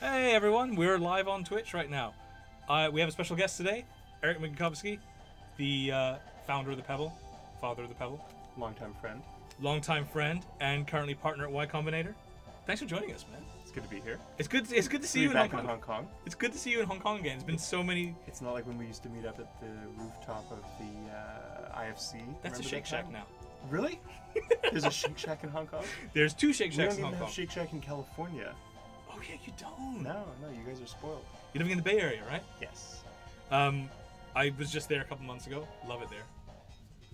Hey everyone, we're live on Twitch right now. We have a special guest today, Eric Migicovsky, the founder of the Pebble, father of the Pebble, longtime friend, and currently partner at Y Combinator. Thanks for joining us, man. It's good to be here. It's good to see you back in Hong Kong. It's good to see you in Hong Kong again. It's been so many. It's not like when we used to meet up at the rooftop of the IFC. That's a Shake Shack now. Really? There's a Shake Shack in Hong Kong? There's two Shake Shacks in Hong Kong. Kong. Have Shake Shack in California. Oh yeah, you don't. No, you guys are spoiled. You're living in the Bay Area, right? Yes. I was just there a couple months ago. Love it there.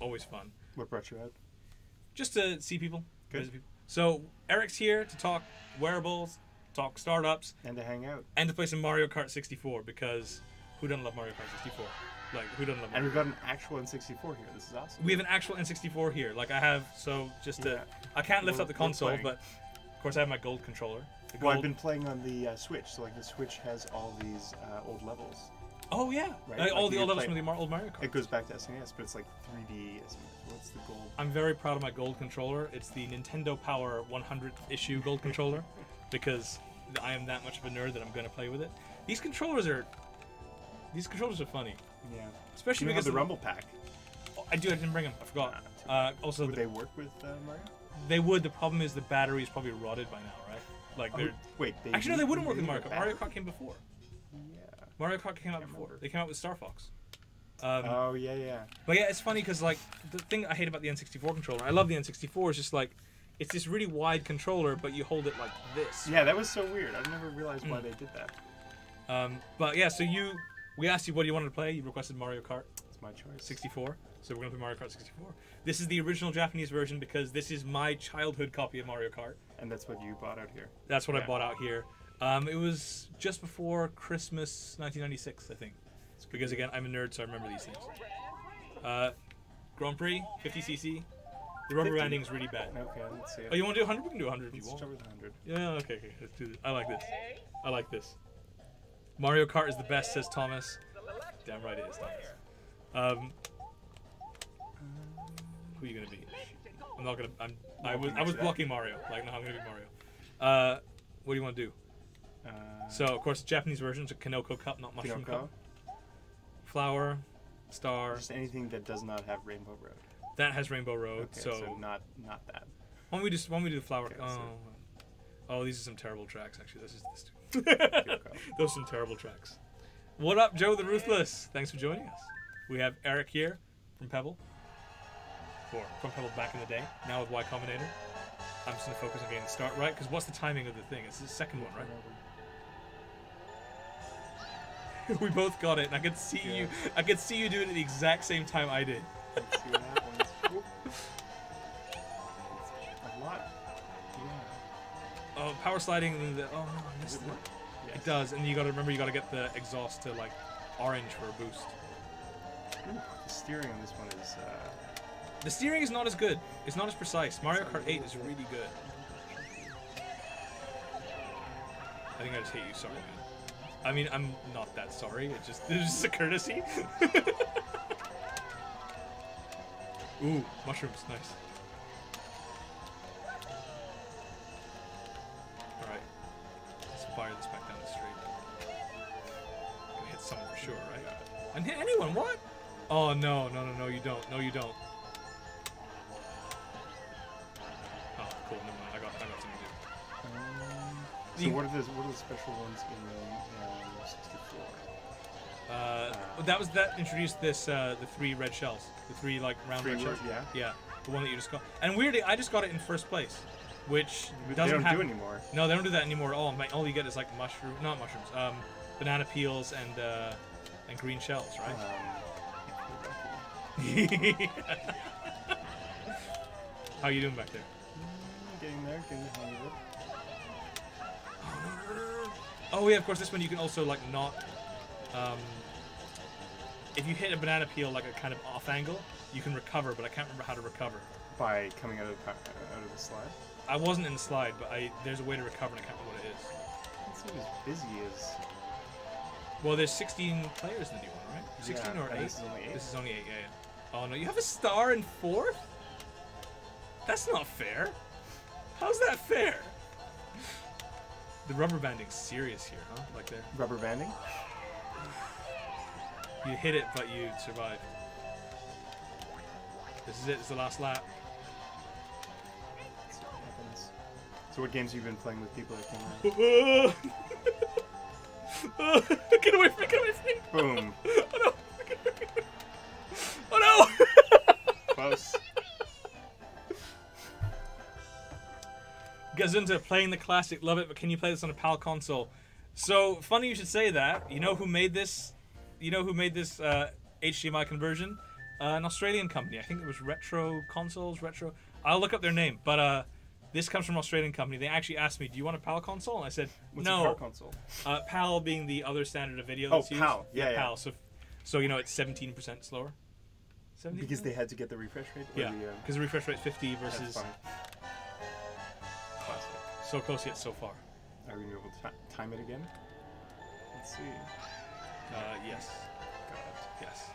Always fun. What brought you out? Just to see people. Good. Visit people. So Eric's here to talk wearables, talk startups, And to hang out. and to play some Mario Kart 64 because who doesn't love Mario Kart 64? Like who doesn't love? And Mario we've got an actual N64 here. This is awesome. We have an actual N64 here. Like I have, so just to, I can't lift up the console, playing. but of course I have my gold controller. The Well, I've gold- been playing on the Switch, so like the Switch has all these old levels. Oh yeah, Right? like, all Like the you old levels play- from the old Mario Kart. It goes back to SNES, but it's like 3D. What's the gold? I'm very proud of my gold controller. It's the Nintendo Power 100th issue gold controller because I am that much of a nerd that I'm going to play with it. These controllers are funny. Yeah. Especially You because have the Rumble Pack. Oh, I didn't bring them. I forgot. Also, Would they work with Mario? they would. The problem is the battery is probably rotted by now, right? Like they're Wait, actually no, they wouldn't work with Mario Kart. Mario Kart came before. Yeah. Mario Kart came out before. They came out with Star Fox. Oh yeah. But yeah, it's funny because like the thing I hate about the N64 controller, I love the N64, is just like it's this really wide controller, but you hold it like this. Yeah, that was so weird. I never realized why they did that. But yeah, so we asked you what you wanted to play. You requested Mario Kart It's my choice. 64. So we're gonna play Mario Kart 64. This is the original Japanese version because this is my childhood copy of Mario Kart. And that's what you bought out here. That's what I bought out here. It was just before Christmas 1996, I think. Because again, I'm a nerd, so I remember these things. Grand Prix, 50cc. The rubber 50? banding is really bad. Okay, let's see it. Oh, you want to do 100? We can do 100 if you Let's want. start with 100. Yeah, okay, let's do this. I like this. I like this. Mario Kart is the best, says Thomas. Damn right it is, Thomas. Who are you gonna be? I'm not gonna. I was blocking Mario. Like, no, I'm gonna be Mario. What do you want to do? So of course, Japanese version is a Kanoko Cup, not Mushroom Kinoko? Cup. Flower, star. Just anything that does not have Rainbow Road. That has Rainbow Road. Okay, so not that. why don't we do the flower? Okay, Oh, these are some terrible tracks. Actually, this is Kinoko. those are some terrible tracks. What up, Joe the Ruthless? Thanks for joining us. We have Eric here from Pebble. From Pebble back in the day. Now with Y Combinator. I'm just gonna focus on getting the start right, because what's the timing of the thing? It's the second one, right? We both got it, and I could see you. I could see you do it at the exact same time I did. Let's see what happens. Oop. It's a lot. Yeah. Oh, power sliding. And oh no, I missed it. Yes. It does, and you gotta remember you gotta get the exhaust to like orange for a boost. Ooh, the steering on this one is. The steering is not as good. It's not as precise. Mario Kart 8 is really good. I think I just hate you. Sorry, man. I mean, I'm not that sorry. It's just a courtesy. Ooh, mushrooms, nice. All right, let's fire this back down the street. Gonna hit someone for sure, right? And hit anyone? What? Oh no, you don't. No, you don't. Oh, cool. Never mind. I got something to do. So what are the special ones in 64? That introduced this the 3 red shells, the 3 like round red shells. Yeah. The one that you just got. And weirdly, I just got it in first place, which They doesn't don't have, do anymore. No, they don't do that anymore at all. All you get is like not mushrooms, banana peels and green shells, right? How you doing back there? Getting there, getting the hang of it. Oh yeah, of course. This one you can also like not. If you hit a banana peel like a kind of off angle, you can recover, but I can't remember how to recover. By coming out of the slide. I wasn't in the slide, but there's a way to recover, and I can't remember what it is. It's not as busy as. Well, there's 16 players in the new one, right? 16 Yeah, or 8? this is only 8. This is only 8, yeah. Oh no, you have a star in 4th? That's not fair. How's that fair? The rubber banding's serious here, huh? Like there. Rubber banding? You hit it, but you survive. This is it. It's the last lap. Let's see what happens. So what games have you been playing with people that came around? Get away from me! Get away from me! Boom. Oh no! Oh no! Close. Gets into playing the classic, love it, but can you play this on a PAL console? So, funny you should say that. You know who made this? You know who made this HDMI conversion? An Australian company. I think it was Retro Consoles, Retro... I'll look up their name, but this comes from an Australian company. They actually asked me, do you want a PAL console? And I said, What's no. a PAL console? PAL being the other standard of video Oh, that's used. PAL. Yeah. PAL. So, you know, it's 17% slower. 17%? Because they had to get the refresh rate? Yeah, because the refresh rate's 50 versus... That's fine. Classic. So close yet so far. Are we going to be able to time it again? Let's see. Yes. Got it. Yes.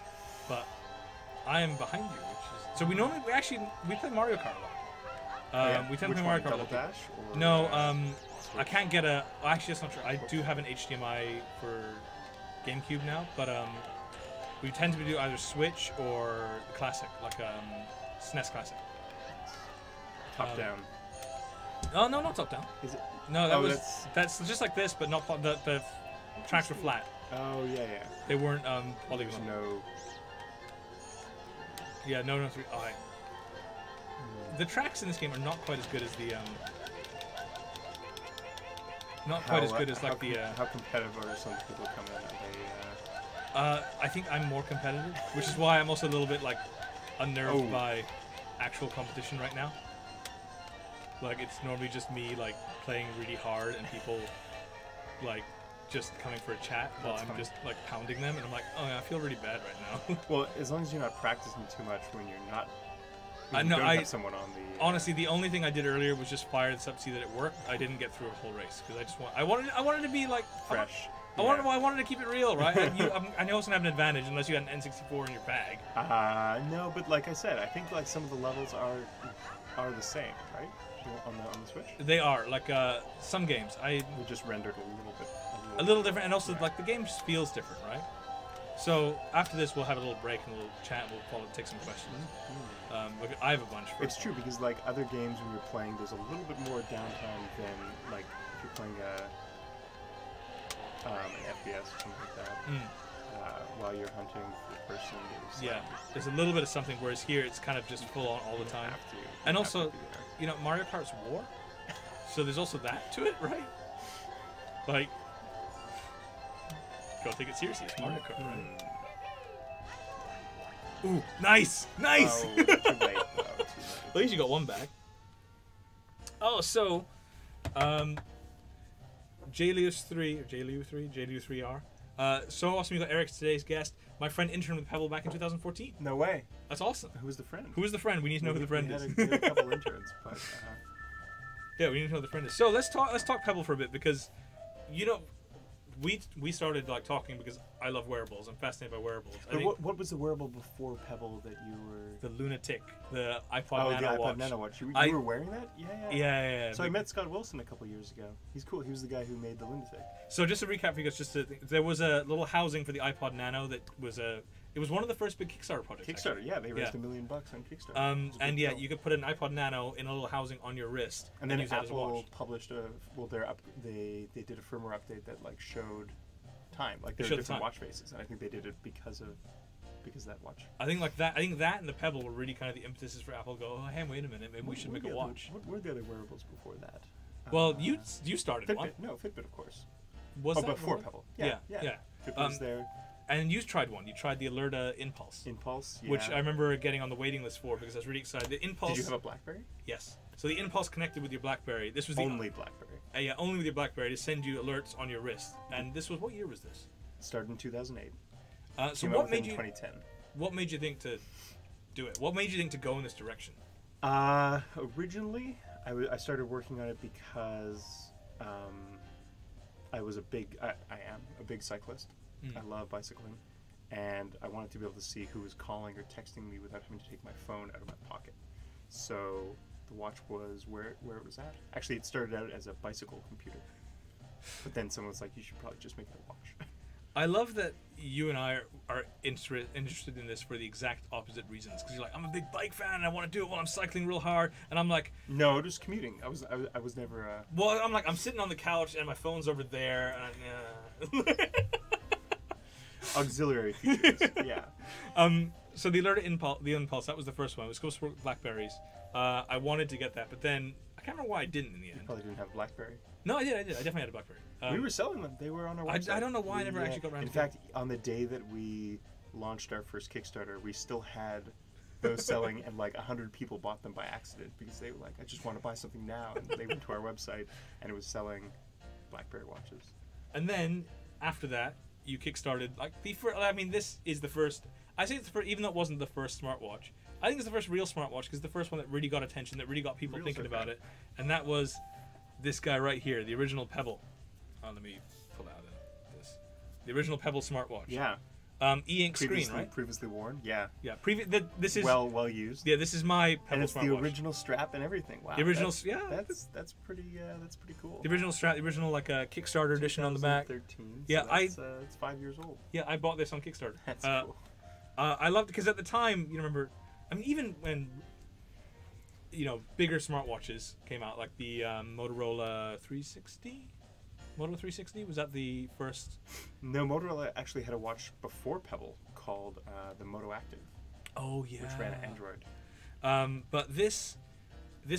But I am behind you, which is... So we play Mario Kart a lot. We tend to play Mario Kart a Double lot. Dash? Or No, Switch? I can't get a... Actually, that's not true. I do have an HDMI for GameCube now, but we tend to do either Switch or the Classic, like SNES Classic. Top down. Oh, no, not top down. Is it? No, that's just like this, but not the tracks were flat. Oh, yeah. They weren't There's polygonal. no... Yeah, no, 3. Oh, the tracks in this game are not quite as good as the How competitive are some people coming in? Are I think I'm more competitive, which is why I'm also a little bit like unnerved by actual competition right now. Like it's normally just me like playing really hard and people like just coming for a chat while I'm just like pounding them, and I'm like, oh yeah, I feel really bad right now. Well, as long as you're not practicing too much when you're not. I don't have someone on the. Honestly, the only thing I did earlier was just fire this up, see that it worked. I didn't get through a whole race because I wanted to be like fresh. I wanted to keep it real, right? And I know it's gonna have an advantage unless you got an N64 in your bag. No, but like I said, I think like some of the levels are the same, right? On the Switch. They are like some games. We just rendered a little different, and also like the game just feels different, right? So after this, we'll have a little break and we'll chat. And we'll take some questions. Look, I have a bunch. It's true because like other games when you're playing, there's a little bit more downtime than like if you're playing an FPS or something like that. While you're hunting for the person. There's a little bit of something. Whereas here, it's kind of just full on all the time. And also, you know, Mario Kart's war, so there's also that to it, right? Like, gotta take it seriously. It's Mario Kart, right? Ooh, nice! Oh, too late. Too late. At least you got one back. Oh, so, JLU3R. So awesome you got Eric, today's guest. My friend interned with Pebble back in 2014. No way. That's awesome. Who was the friend? Who was the friend? We need to know who the friend is. We had a couple interns, but... Yeah, we need to know who the friend is. So let's talk Pebble for a bit because, you know, we started like talking because I love wearables. I'm fascinated by wearables. What was the wearable before Pebble that you were? The Lunatic, the iPod Nano watch. Oh, the iPod Nano watch. You were wearing that? Yeah. So I met Scott Wilson a couple years ago. He's cool. He was the guy who made the Lunatic. So just to recap for you guys, there was a little housing for the iPod Nano that was it was one of the first big Kickstarter projects. Kickstarter, actually. yeah, they raised $1 million on Kickstarter. And yeah, you could put an iPod Nano in a little housing on your wrist, and then use that as a watch. Apple published they did a firmware update that like showed time, like there were different watch faces, and I think they did it because of that watch. I think that and the Pebble were really kind of the impetuses for Apple to go, oh, hey, wait a minute, maybe we should make a watch. What were the other wearables before that? Well, you started Fitbit. one. No, Fitbit, of course. Was that before one? Pebble? Yeah. Fitbit was there. And you tried one. You tried the Alerta Impulse. Yeah. Which I remember getting on the waiting list for because I was really excited. The Impulse. Did you have a BlackBerry? Yes. So the Impulse connected with your BlackBerry. This was only BlackBerry. Yeah, only with your BlackBerry to send you alerts on your wrist. And this was, what year was this? Started in 2008. So what made you? 2010. What made you think to do it? What made you think to go in this direction? Originally, I started working on it because I was I am a big cyclist. I love bicycling, and I wanted to be able to see who was calling or texting me without having to take my phone out of my pocket. So the watch was where it was at. Actually, it started out as a bicycle computer. But then someone was like, you should probably just make it a watch. I love that you and I are interested in this for the exact opposite reasons. Because you're like, I'm a big bike fan and I want to do it while I'm cycling real hard. And I'm like, no, just commuting. I was never. Well, I'm like, I'm sitting on the couch and my phone's over there. And auxiliary features. Yeah. So the Alert Impulse, that was the first one. It was supposed to work with Blackberries. I wanted to get that, but then I can't remember why I didn't in the end. You probably didn't have BlackBerry. No, I did. I definitely had a BlackBerry. We were selling them. They were on our website. I don't know why I never actually got around to it. In fact, on the day that we launched our first Kickstarter, we still had those selling, and like 100 people bought them by accident because they were like, I just want to buy something now. And they went to our website, and it was selling BlackBerry watches. And then, after that, you kickstarted, like, this is the first, I say it's the first, even though it wasn't the first smartwatch, I think it's the first real smartwatch, because the first one that really got attention, that really got people thinking about it, and that was this guy right here, the original Pebble. Let me pull out this. The original Pebble smartwatch. Yeah. E-ink screen, right? Previously worn, yeah. Yeah, this is... Well used. Yeah, this is my Pebble and it's smartwatch. the original strap and everything. Wow. The original, That's pretty cool. The original strap, the original, like, Kickstarter edition on the back. 2013. Yeah, so it's 5 years old. Yeah, I bought this on Kickstarter. That's cool. I loved it, because at the time, you remember, I mean, even when, bigger smartwatches came out, like the Motorola 360? Moto 360? Was that the first? No, Motorola actually had a watch before Pebble called the Moto Active. Oh, yeah. Which ran Android. But this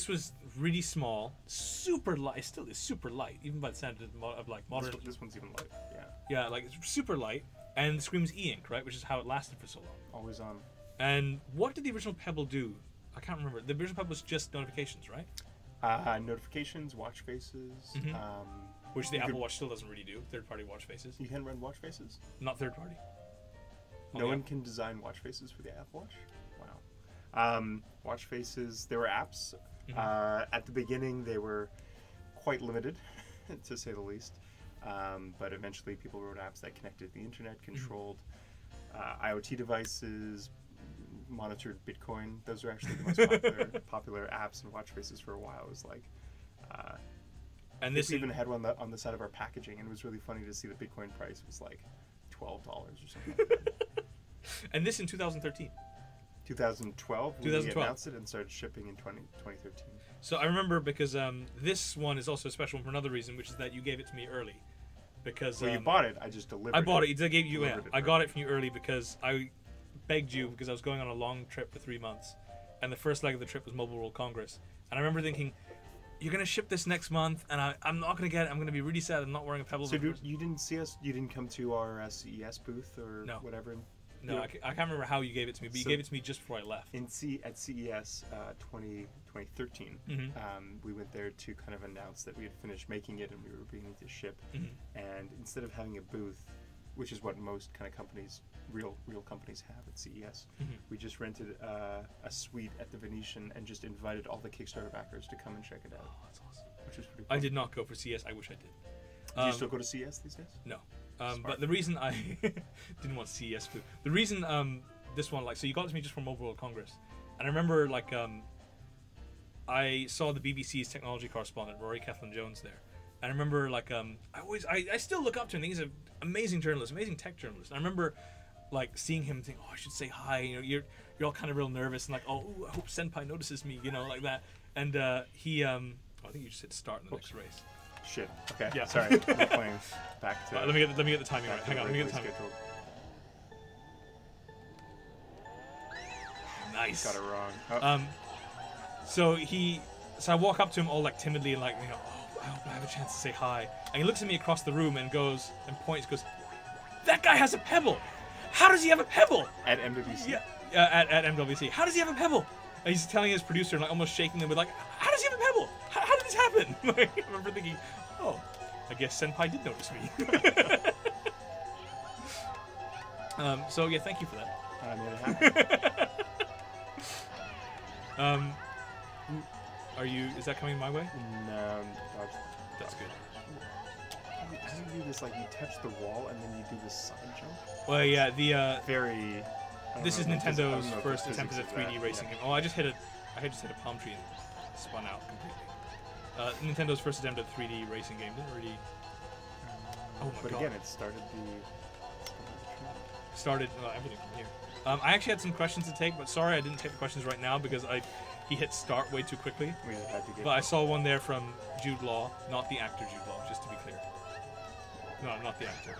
was really small, super light. It still is super light, even by the standard of like modern. This one's even light, yeah. Yeah, like it's super light, and the screen was e-ink, right? Which is how it lasted for so long. Always on. And what did the original Pebble do? I can't remember. The original Pebble was just notifications, right? Notifications, watch faces. Mm-hmm. Which the Apple Watch still doesn't really do. Third-party watch faces. You can run watch faces? Not third-party. No one can design watch faces for the Apple Watch? Wow. Watch faces, there were apps. Mm-hmm. At the beginning, they were quite limited, to say the least. But eventually, people wrote apps that connected to the internet, controlled IoT devices, monitored Bitcoin. Those are actually the most popular apps and watch faces for a while. It was like... and this even had one on the side of our packaging, and it was really funny to see the Bitcoin price was like $12 or something like that. And this in 2013. 2012, we announced it and started shipping in 2013. So I remember because this one is also special for another reason, which is that you gave it to me early. Because you bought it, I just delivered it. I bought it. I gave you it. I got it from you early because I begged you, because I was going on a long trip for 3 months, and the first leg of the trip was Mobile World Congress, and I remember thinking, you're gonna ship this next month, and I'm not gonna get it. I'm gonna be really sad. I'm not wearing a Pebble. So you didn't see us? You didn't come to our CES booth or whatever? No, I can't remember how you gave it to me, but you gave it to me just before I left. At CES 2013, we went there to kind of announce that we had finished making it and we were beginning to ship. Mm-hmm. And instead of having a booth, which is what most kind of companies, real companies have at CES, we just rented a suite at the Venetian and just invited all the Kickstarter backers to come and check it out. Oh, that's awesome. Which was pretty cool. I did not go for CES. I wish I did. Do you still go to CES these days? No. But the reason I didn't want CES food, the reason this one, like, so you got it to me just from Mobile World Congress, and I remember, like, I saw the BBC's technology correspondent, Rory Kethlen-Jones, there, and I remember, like, I still look up to him. I think he's an amazing journalist, amazing tech journalist. And I remember, like, seeing him think, oh, I should say hi. You're all kind of real nervous and like, oh, I hope Senpai notices me, like that. And he, I think you just hit start in the next race. Shit. Okay. Yeah. Sorry. I'm playing back to. Let me get the timing right. Hang on. Let me get the timing. Nice. Got it wrong. Oh. So I walk up to him all like timidly and like, oh, I hope I have a chance to say hi. And he looks at me across the room and goes that guy has a Pebble. How does he have a Pebble? At MWC. Yeah. At MWC. How does he have a Pebble? And he's telling his producer and like almost shaking them with like, how does he have a Pebble? How did this happen? Like, I remember thinking, oh, I guess Senpai did notice me. So yeah, thank you for that. I made it happen. Is that coming my way? No, that's good. How do you do this? Like you touch the wall and then you do this side jump? Well, yeah, the very. This is Nintendo's first attempt at a 3D racing game. Oh, I just hit a palm tree and spun out completely. Nintendo's first attempt at a 3D racing game didn't really my But god. again, it started the Started everything from here. I actually had some questions to take, but sorry I didn't take the questions right now because he hit start way too quickly. We had to get. But I saw one there from Jude Law, not the actor Jude Law, just to be clear. No, not the actor.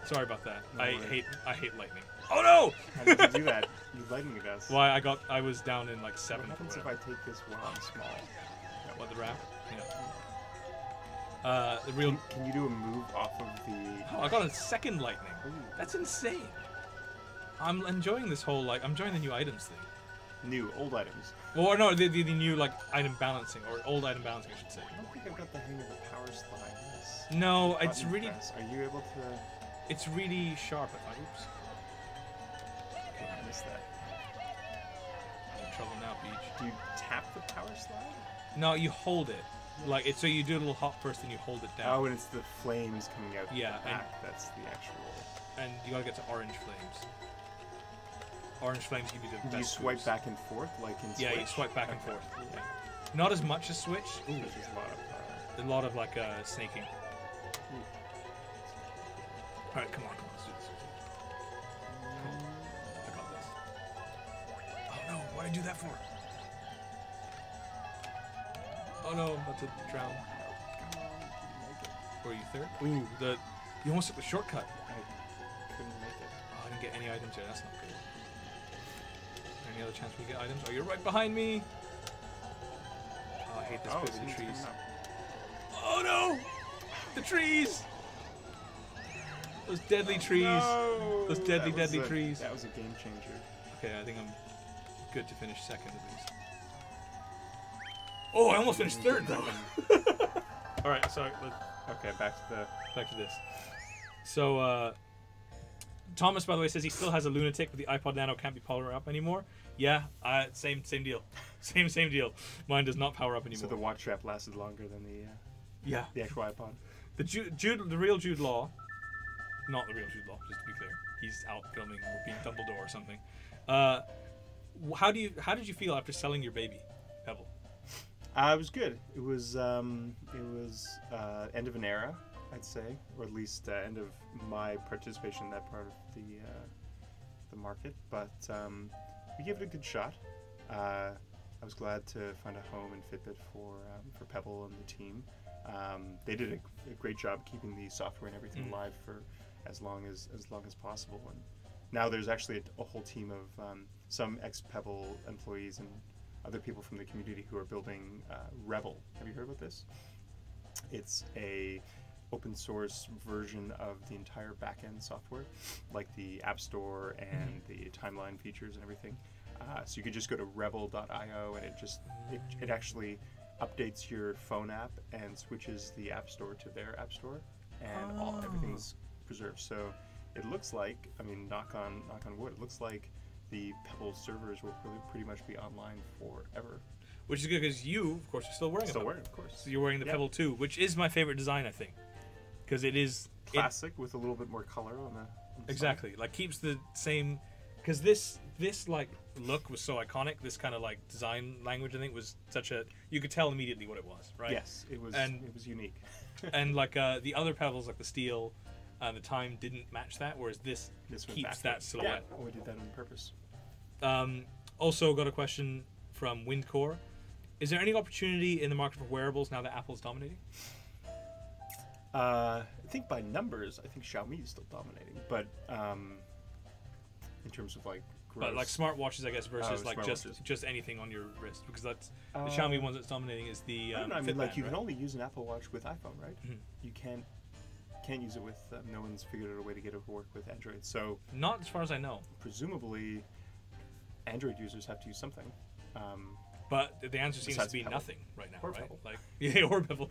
Sorry about that. No I worries. hate lightning. Oh no! How did you do that? You lightning us. Why I was down in like 7th. What happens if I take this while I'm small? What, the wrap? Yeah. The real. Can you do a move off of the? Oh, I got a second lightning. Ooh. That's insane. I'm enjoying this whole I'm enjoying the new items thing. New, old items. Well, no, the new like item balancing or old item balancing, I should say. I don't think I've got the hang of the power slide. No, it's really Press. Are you able to? it's really sharp. Oops. Okay, I missed that. I'm in trouble now, Beach. Do you tap the power slide? No, you hold it. Like it's so you do a little hop first and you hold it down. Oh, and it's the flames coming out. Yeah, the back. That's the actual. And you gotta get to orange flames. Orange flames give you the best. Do you swipe boost. back and forth like in Switch? Yeah, you swipe back and Okay. forth. Yeah. Not as much as Switch. Ooh, There's a lot of. like snaking. All right, come on, let's do this. Come on. I got this. Oh no, what did I do that for? Oh no, I'm about to drown. Were you third? Ooh, You almost took the shortcut. I couldn't make it. Oh, I didn't get any items here. That's not good. Any other chance we get items? Oh, you're right behind me. Oh, I hate this bit with the someone's trees. coming up. Oh no! The trees! Those deadly trees. No! Those deadly, That was deadly a- trees. That was a game changer. Okay, I think I'm good to finish second at least. Oh, I almost finished third though. All right, sorry. Okay, back to This. So, Thomas, by the way, says he still has a lunatic, but the iPod Nano can't be powered up anymore. Yeah, same deal. Same deal. Mine does not power up the. anymore. So the watch strap lasted longer than the yeah, actual iPod. the real Jude Law, not the real Jude Law, just to be clear. He's out filming or being Dumbledore or something. How did you feel after selling your baby, Pebble? It was good. It was end of an era, I'd say, or at least end of my participation in that part of the market. But we gave it a good shot. I was glad to find a home in Fitbit for Pebble and the team. They did a great job keeping the software and everything live for as long as possible. And now there's actually a whole team of some ex-Pebble employees and other people from the community who are building Rebel. Have you heard about this? It's a open source version of the entire backend software, like the App Store and the timeline features and everything. So you could just go to rebel.io and it actually updates your phone app and switches the App Store to their App Store, and everything's preserved. So it looks like, I mean, knock on wood, it looks like the Pebble servers will pretty much be online forever. Which is good because you, of course, are still wearing Still it. wearing, of course. So you're wearing the Pebble 2, which is my favorite design, I think, because it is Classic with a little bit more color on the exactly like keeps the same. Because this like look was so iconic. This kind of like design language, I think, was such a, you could tell immediately what it was, right? Yes, it was unique. And like the other Pebbles, like the steel and the time, didn't match that, whereas this This was keeps backwards. that silhouette. Yeah, we did that on purpose. Also got a question from Windcore. Is there any opportunity in the market for wearables now that Apple's dominating? I think by numbers, I think Xiaomi is still dominating, but in terms of like gross, But like smartwatches, I guess, versus like smartwatches. just anything on your wrist, because that's the Xiaomi ones that's dominating is the I don't know, I mean, Fitband, like you right? can only use an Apple Watch with iPhone, right? Mhm. You can't use it with no one's figured out a way to get it to work with Android. So Not as far as I know. presumably, Android users have to use something. But the answer seems to Besides be Pebble. nothing right now, Or right? Pebble. Like yeah, or Pebble.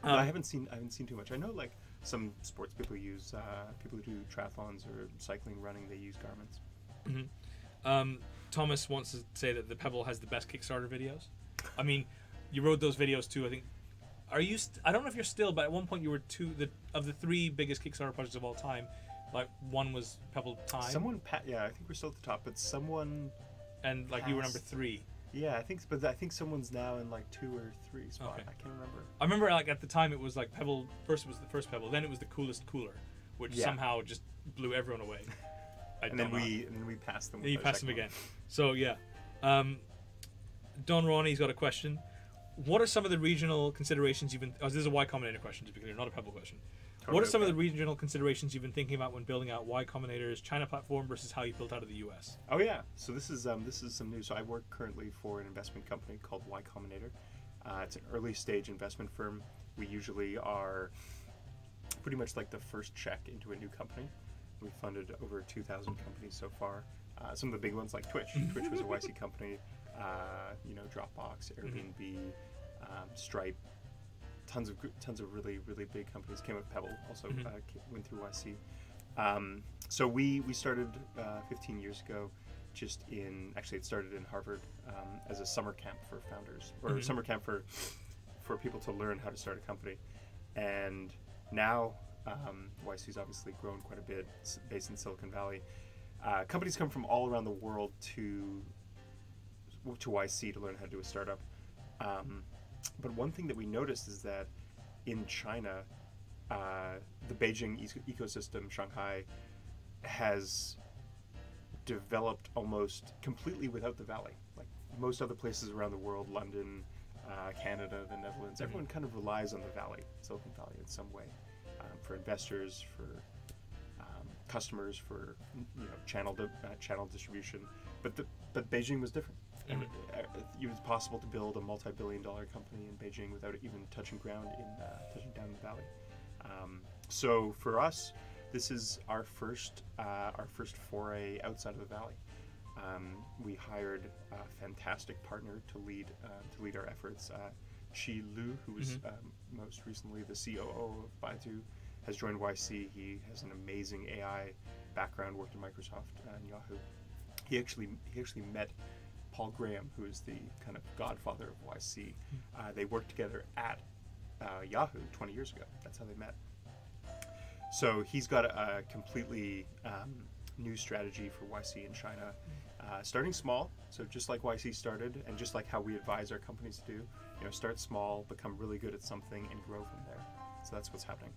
But I haven't seen too much. I know like some sports people use people who do triathlons or cycling, running. They use Garmin's. Thomas wants to say that the Pebble has the best Kickstarter videos. I mean, you wrote those videos too. I think. Are you? I don't know if you're still, but at one point you were of the three biggest Kickstarter projects of all time. Like one was Pebble Time. Yeah, I think we're still at the top, but someone. And like you were number passed. 3. Yeah, but I think someone's now in like 2 or 3 spot. Okay. I can't remember. I remember like at the time it was like Pebble. First it was the first Pebble, then it was the coolest cooler, which somehow just blew everyone away. And then we passed them. And you passed them again. So yeah, Don Ronnie's got a question. What are some of the regional considerations you've been? Oh, this is a Y Combinator question, to be clear, not a Pebble question. Totally what are some of the regional considerations you've been thinking about when building out Y Combinator's China platform versus how you built out of the US? Oh yeah, so this is some news. So I work currently for an investment company called Y Combinator. It's an early stage investment firm. We usually are pretty much like the first check into a new company. We funded over 2,000 companies so far. Some of the big ones like Twitch. Twitch was a YC company. Dropbox, Airbnb, Stripe. Tons of really big companies came with Pebble. Also went through YC. So we started 15 years ago. Actually it started in Harvard as a summer camp for founders, or summer camp for people to learn how to start a company. And now YC's obviously grown quite a bit, based in Silicon Valley. Companies come from all around the world to YC to learn how to do a startup. But one thing that we noticed is that in China, the Beijing ecosystem, Shanghai, has developed almost completely without the valley. Like most other places around the world, London, Canada, the Netherlands, everyone kind of relies on the valley, Silicon Valley, in some way, for investors, for customers, for channel distribution. But Beijing was different. And it was possible to build a multi-billion-dollar company in Beijing without even touching down in the valley. So for us, this is our first foray outside of the valley. We hired a fantastic partner to lead our efforts. Qi Lu, who was most recently the COO of Baidu, has joined YC. He has an amazing AI background, worked at Microsoft and Yahoo. He actually met Paul Graham, who is the kind of godfather of YC. They worked together at Yahoo 20 years ago. That's how they met. So he's got a completely new strategy for YC in China, starting small. So just like YC started, and just like how we advise our companies to do, start small, become really good at something, and grow from there. So that's what's happening.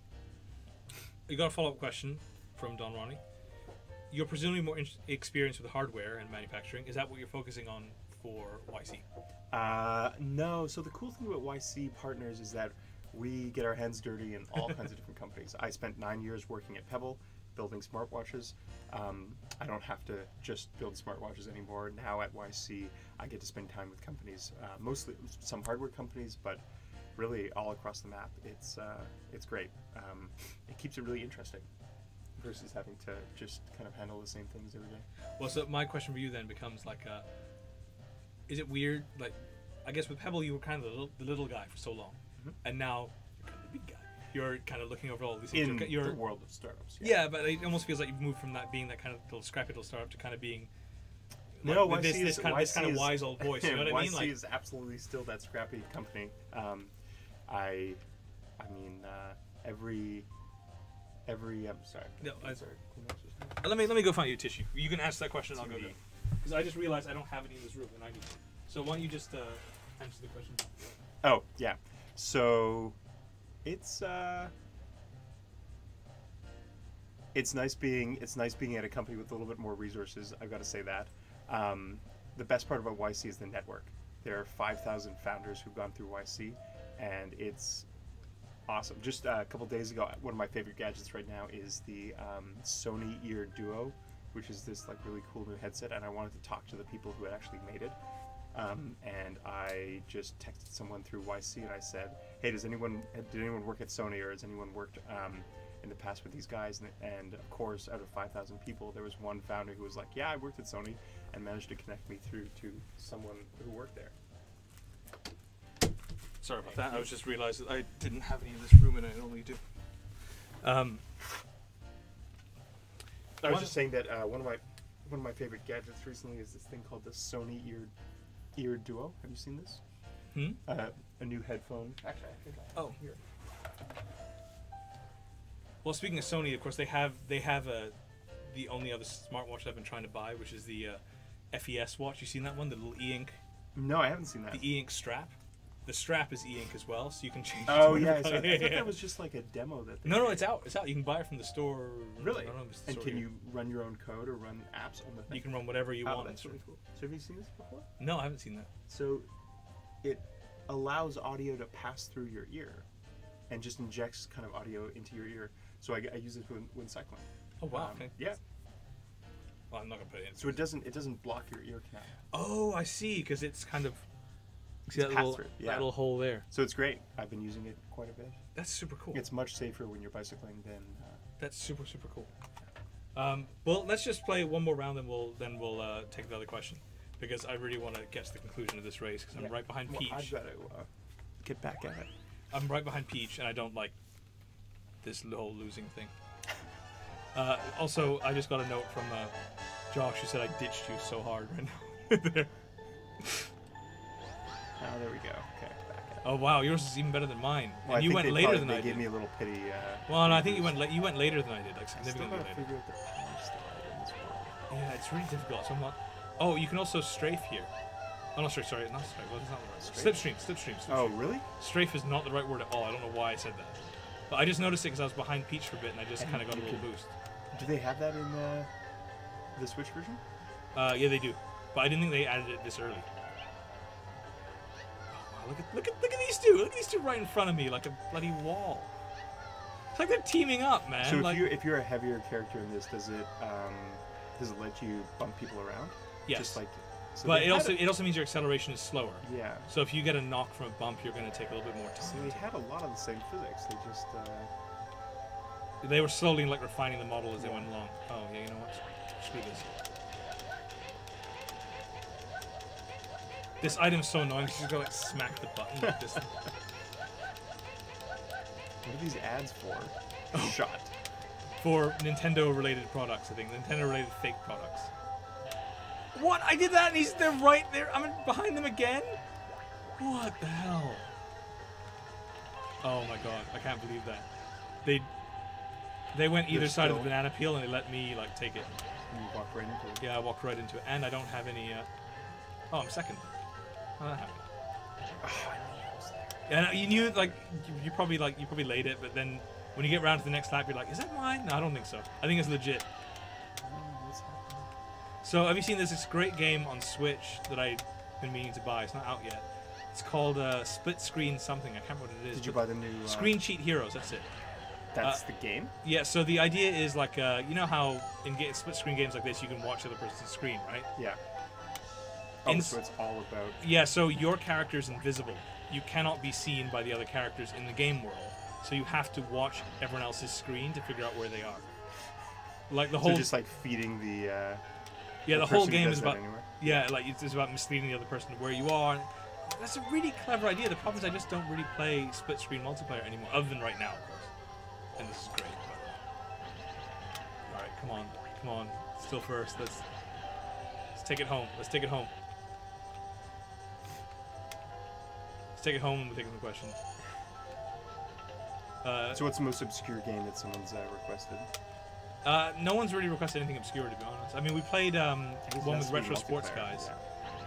You got a follow-up question from Don Ronnie. You're presumably more experienced with hardware and manufacturing. Is that what you're focusing on for YC? No. So the cool thing about YC Partners is that we get our hands dirty in all kinds of different companies. I spent 9 years working at Pebble, building smartwatches. I don't have to just build smartwatches anymore. Now at YC, I get to spend time with companies, mostly some hardware companies, but really all across the map. It's great. It keeps it really interesting versus having to just kind of handle the same things every day. Well, so my question for you then becomes like, is it weird? Like, I guess with Pebble you were kind of the little guy for so long, and now you're kind of the big guy. You're kind of looking over all these things. In the world of startups. Yeah, but it almost feels like you've moved from that being that kind of little scrappy little startup to kind of being this kind of wise old voice. You know what I mean? YC is absolutely still that scrappy company. I'm sorry. No, let me go find you a tissue. You can answer that question, and I'll go there. Because I just realized I don't have any in this room, and I need to. So why don't you just answer the question? Oh yeah. So it's nice being at a company with a little bit more resources. I've got to say that. The best part about YC is the network. There are 5,000 founders who've gone through YC, and it's awesome. Just a couple days ago, one of my favorite gadgets right now is the Sony Ear Duo, which is this like really cool new headset, and I wanted to talk to the people who had actually made it. And I just texted someone through YC and I said, hey, did anyone work at Sony, or has anyone worked in the past with these guys? And of course, out of 5,000 people, there was one founder who was like, yeah, I worked at Sony, and managed to connect me through to someone who worked there. Sorry about that. I was just realized that I didn't have any in this room, and I normally do. I was just saying that one of my favorite gadgets recently is this thing called the Sony Ear Duo. Have you seen this? A new headphone. Actually, I think I have it here. Well, speaking of Sony, of course, they have the only other smartwatch I've been trying to buy, which is the FES watch. You seen that one? The little e-ink No, I haven't seen that. The e-ink strap. The strap is e-ink as well, so you can change it. Oh to yeah, whatever so I color. thought that was just like a demo that. They No, made. it's out. It's out. You can buy it from the store. Really? I don't know if it's the And store can here. you run your own code or run apps on the thing? You can run whatever you Oh, want. that's really cool. So have you seen this before? No, I haven't seen that. So, it allows audio to pass through your ear, and just injects kind of audio into your ear. So I use this when cycling. Oh wow. Okay. Yeah. Well, I'm not gonna put it in. So it doesn't block your ear canal. Oh, I see. Because it's kind of. See It's that little, pass-through, yeah. that little hole there. So it's great. I've been using it quite a bit. That's super cool. It's much safer when you're bicycling than. That's super cool. Well, let's just play one more round, and we'll take another question, because I really want to get to the conclusion of this race, because I'm right behind Peach. Well, I've got to get back at it. I'm right behind Peach, and I don't like this whole losing thing. Also, I just got a note from Josh who said I ditched you so hard right now. There. Oh, there we go. Okay, back at it. Oh wow, yours is even better than mine. Well, And you went later than I They did. gave me a little pity. Well, no, I think you went later than I did, like I still significantly gotta later. figure out the powers that are in this world. Yeah, it's really difficult. So I'm not. Oh, you can also strafe here. Oh, no, strafe. Sorry, not strafe. Well, it's not the right word. Slipstream. Oh, really? Strafe is not the right word at all. I don't know why I said that. But I just noticed it because I was behind Peach for a bit, and I just kind of got a little boost. Do they have that in the Switch version? Yeah, they do. But I didn't think they added it this early. Oh, wow, look at these two! Look at these two right in front of me, like a bloody wall. It's like they're teaming up, man. So like, if you're a heavier character in this, does it let you bump people around? yes. Just like. So But they it had also means your acceleration is slower. Yeah. So if you get a knock from a bump, you're going to take a little bit more time. So they had a lot of the same physics. They just. They were slowly like refining the model as they went along. Oh yeah, you know what? Screw this. This item's so annoying. You just go like smack the button like this. What are these ads for? Oh. Shot. For Nintendo-related products, I think. Nintendo-related fake products. What? I did that, and they're right there. I'm behind them again. What the hell? Oh my god! I can't believe that. They went either side of the banana peel, and they let me like take it. And you walk right into it. Yeah, I walked right into it, and I don't have any. Oh, I'm second. How that happened? Oh, I knew it was there. And you knew, like, you probably laid it, but then when you get around to the next lap, you're like, is that mine? No, I don't think so. I think it's legit. What's happening? So, have you seen this great game on Switch that I've been meaning to buy? It's not out yet. It's called Split Screen something. I can't remember what it is. Did you buy the new? Screen Cheat Heroes. That's it. That's the game. Yeah. So the idea is like, you know how in split screen games like this, you can watch the other person's screen, right? Yeah. Oh, so it's all about. Yeah. So your character's invisible. You cannot be seen by the other characters in the game world. So you have to watch everyone else's screen to figure out where they are. Like the whole. So just like feeding the. Yeah, the whole person who game does is that about. anyway. Yeah, like it's about misleading the other person to where you are. That's a really clever idea. The problem is I just don't really play split screen multiplayer anymore, other than right now, of course. And this is great. All right, come on, still first. Let's take it home. Let's take it home. Let's take it home and we'll take the question. So what's the most obscure game that someone's requested? No one's really requested anything obscure, to be honest. I mean, we played one with Retro Sports Guys.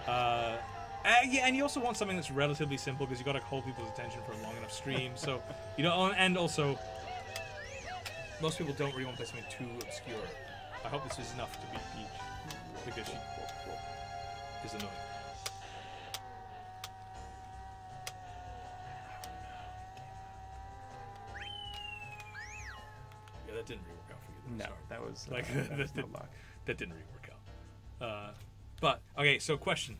Yeah. Yeah, and you also want something that's relatively simple because you got to hold people's attention for a long enough stream. So, you know, and also, most people don't really want to play something too obscure. I hope this is enough to beat Peach because she is annoying. Yeah, that didn't really work out for you. No, Sorry. that was Like, that was no luck. That didn't really work out. But okay, so question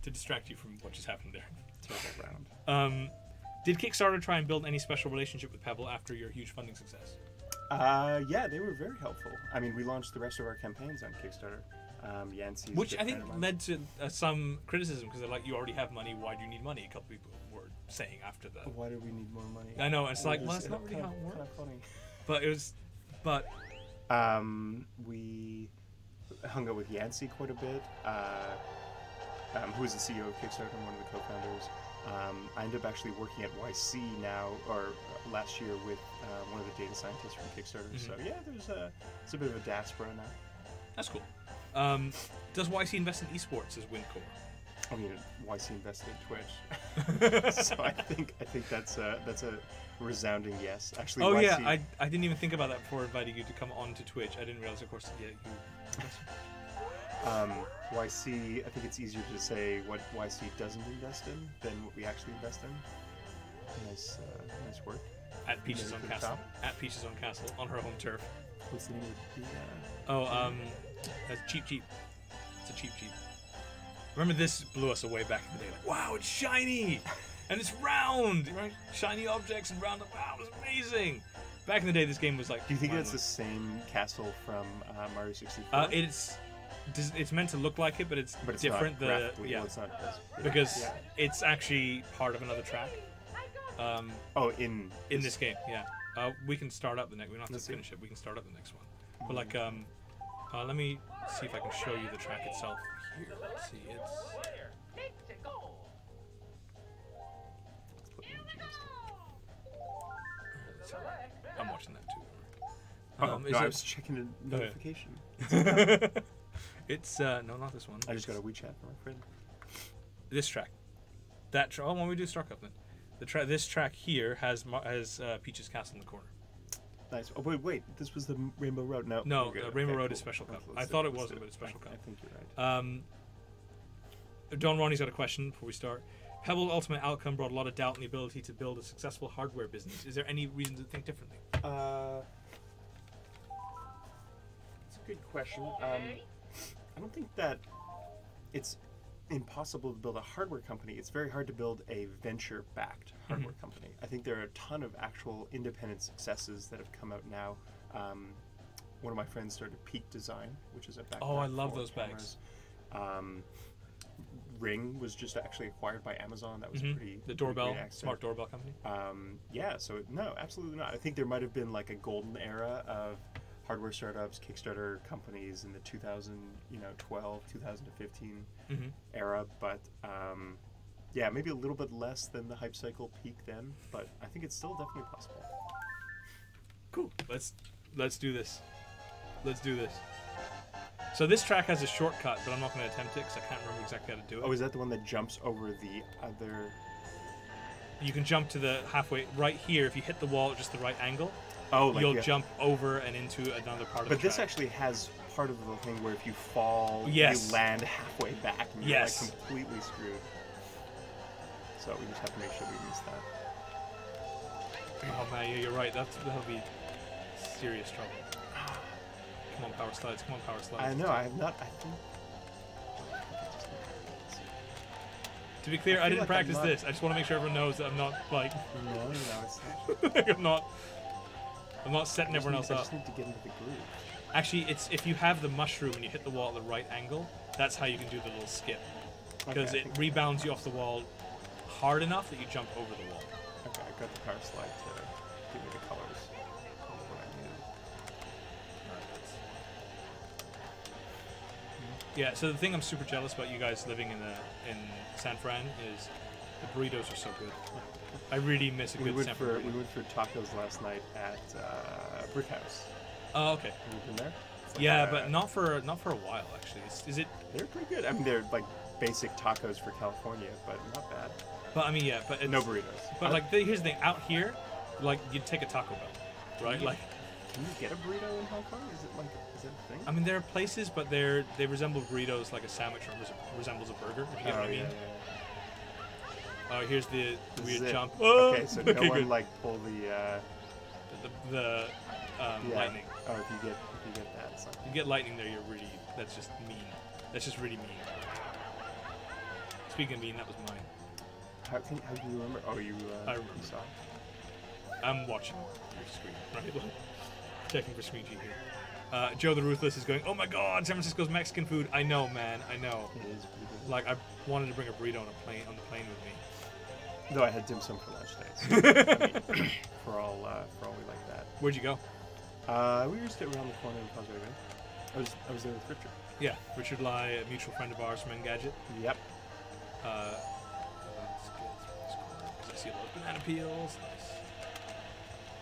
to distract you from what just happened there. Terrible round. Did Kickstarter try and build any special relationship with Pebble after your huge funding success? Yeah, they were very helpful. I mean, we launched the rest of our campaigns on Kickstarter. Yancey's Which a I good think friend of mine. led to some criticism because they're like, you already have money, why do you need money? A couple people were saying after that. Why do we need more money? I know, it's like, well, It's that's not really how it kind works. of funny. But it was, but We hung out with Yancey quite a bit, who is the CEO of Kickstarter and one of the co-founders. I ended up actually working at YC now, or last year, with one of the data scientists from Kickstarter. Mm-hmm. So yeah, there's a bit of a diaspora now. that's cool. Does YC invest in esports as Windcore? I mean, YC invested in Twitch, so I think that's a resounding yes. Actually, oh YC, yeah, I didn't even think about that before inviting you to come on to Twitch. I didn't realize, of course, yeah, you. YC. I think it's easier to say what YC doesn't invest in than what we actually invest in. Nice work. At Peaches on Castle. At Peaches on Castle on her home turf. What's the name of the? Oh, Cheap. It's a Cheap. Remember, this blew us away back in the day. Like, wow, it's shiny, and it's round, right? Shiny objects and round. Wow, it was amazing. Back in the day, this game was like. Do you think it's the same castle from Mario 64? It's meant to look like it, but it's different. Well, it's not because it's actually part of another track. In this game, yeah. We can start up the next. We don't have to finish it. We can start up the next one. But like, let me see if I can show you the track itself here. Let's see, I'm watching that too. I was checking a notification. It's no, not this one. I just got a WeChat from my friend. This track. That track. Oh, when we do Starcup then. This track here has Peach's Castle in the corner. Nice. Oh wait. This was the Rainbow Road. No, Rainbow Road is Special Cup. I thought it was, but it's Special Cup. I think you're right. Don Ronnie's got a question before we start. Pebble's ultimate outcome brought a lot of doubt in the ability to build a successful hardware business. Is there any reason to think differently? It's a good question. I don't think that it's impossible to build a hardware company. It's very hard to build a venture-backed hardware company. I think there are a ton of actual independent successes that have come out now. One of my friends started Peak Design, which is a backpack. Oh, I love those cameras. Bags. Ring was just actually acquired by Amazon. That was the doorbell, smart doorbell company. Yeah, so no, absolutely not. I think there might have been like a golden era of hardware startups, Kickstarter companies in the 2012, 2015 era, but yeah, maybe a little bit less than the hype cycle peak then, but I think it's still definitely possible. Cool. Let's do this. So this track has a shortcut, but I'm not going to attempt it because I can't remember exactly how to do it. Oh, is that the one that jumps over the other? You can jump to the halfway right here if you hit the wall at just the right angle. Oh, like you'll jump over and into another part of the track. But this actually has part of the thing where if you fall, you land halfway back and you're like completely screwed. So we just have to make sure we miss that. Oh man, yeah, you're right. That'll be serious trouble. Come on, power slides. I know, I have not. I think. To be clear, I didn't practice this. I just want to make sure everyone knows that I'm not like. No, it's not. I'm not setting everyone else up. I just need to get into the groove. Actually, it's if you have the mushroom and you hit the wall at the right angle, that's how you can do the little skip. Because it rebounds you off the wall hard enough that you jump over the wall. Okay, I got the power slide to give me the colors. What I needed. Yeah, so the thing I'm super jealous about you guys living in San Fran is the burritos are so good. I really miss a good San Fran burrito. We went for tacos last night at Brick House. Oh, okay. Have you been there? Like yeah, but not for a while actually. Is it? They're pretty good. I mean, they're like basic tacos for California, but not bad. But I mean, yeah, but no burritos. But like, here's the thing: out here, like you'd take a Taco Bell, right? Like, can you get a burrito in Hong Kong? Is that a thing? I mean, there are places, but they resemble burritos like a sandwich resembles a burger. If you get what I mean. Oh, here's the weird jump. Oh, okay, so no one like pull the lightning. Oh, if you get that, it's like you get lightning there, that's just mean. That's just really mean. Speaking of mean, that was mine. How do you remember? Oh, I remember. You saw it? I'm watching your screen, right? Checking for Smeegee here. Joe the Ruthless is going, oh my god, San Francisco's Mexican food. I know, man, I know. It is pretty good. Like, I wanted to bring a burrito on the plane with me. No, I had dim sum for lunch today. So, I mean, for all we like that. Where'd you go? We were just around the corner in Causeway Bay. I was there with Richard. Yeah, Richard Lai, a mutual friend of ours from Engadget. Yep. Let's get because I see a lot of banana peels. Nice.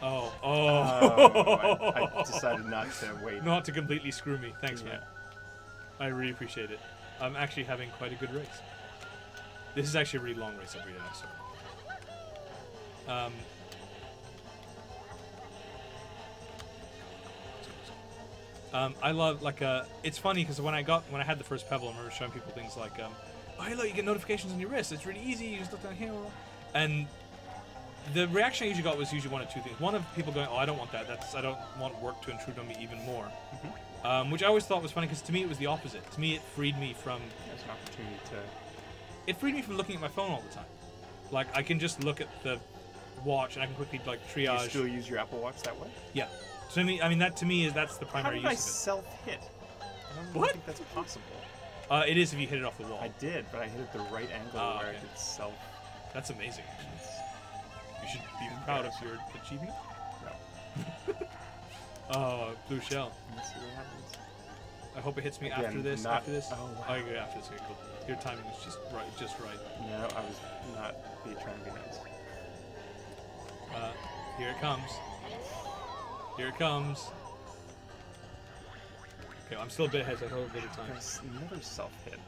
I decided not to wait. Not to completely screw me. Thanks, man. I really appreciate it. I'm actually having quite a good race. This is actually a really long race. I really like. I love it's funny because when I had the first Pebble, I remember showing people things like, oh hey look, you get notifications on your wrist. It's really easy. You just look down here, and the reaction I usually got was usually one of two things. One of people going, oh I don't want that. I don't want work to intrude on me even more. Which I always thought was funny because to me it was the opposite. To me it freed me from. There's an opportunity to. It freed me from looking at my phone all the time. Like I can just look at the watch and I can quickly like triage. Do you still use your Apple Watch that way? Yeah. So I mean that to me that's the primary use of it. How did I self-hit? I don't think that's possible. It is if you hit it off the wall. I did, but I hit it the right angle where I could self. That's amazing. You should be proud of your achievement. No. Oh, blue shell. Let's see what happens. I hope it hits me Again, after this. not- After this. oh, wow. Oh, yeah, after this. Okay, cool. Your timing was just right. No, I was not trying to be nice. Here it comes. Here it comes. Okay, I'm still a bit ahead, so I hold a bit of time. There's another self-hit.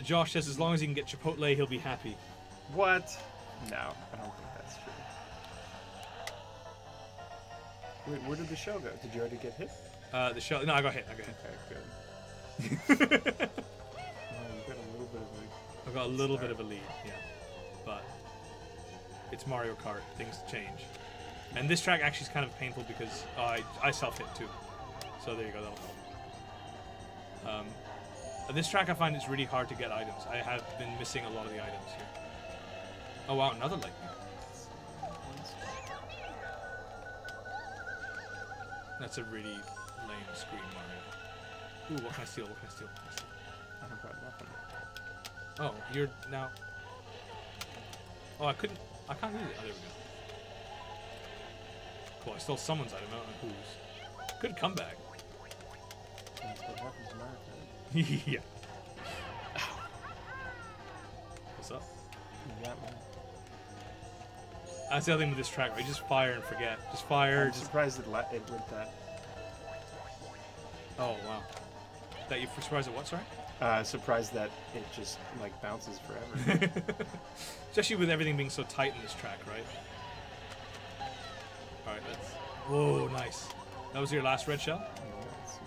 Josh says as long as he can get Chipotle, he'll be happy. What? No, I don't think that's true. Wait, where did the show go? Did you already get hit? The shell. No, I got hit. Okay, good. Oh, you got a little bit of a. I've got a little bit of a lead, yeah. But it's Mario Kart. Things change. And this track actually is kind of painful because I self-hit too. So there you go. That'll help. This track I find it's really hard to get items. I have been missing a lot of the items here. Oh wow, another lightning. That's a really lame screen, Mario. Ooh, what can I steal? What can I steal? I don't got nothing. Oh, you're now. Oh, I can't use it. Oh, there we go. Cool, I stole someone's item. I don't know whose. Good comeback. That's what happens in America. Yeah. What's up? You got me. That's the other thing with this track, right? Just fire and forget. Just fire. I'm surprised it went that. Oh, wow. That you're surprised at what, sorry? Surprised that it just, like, bounces forever. Especially with everything being so tight in this track, right? Alright, let's... Whoa, nice. That was your last red shell?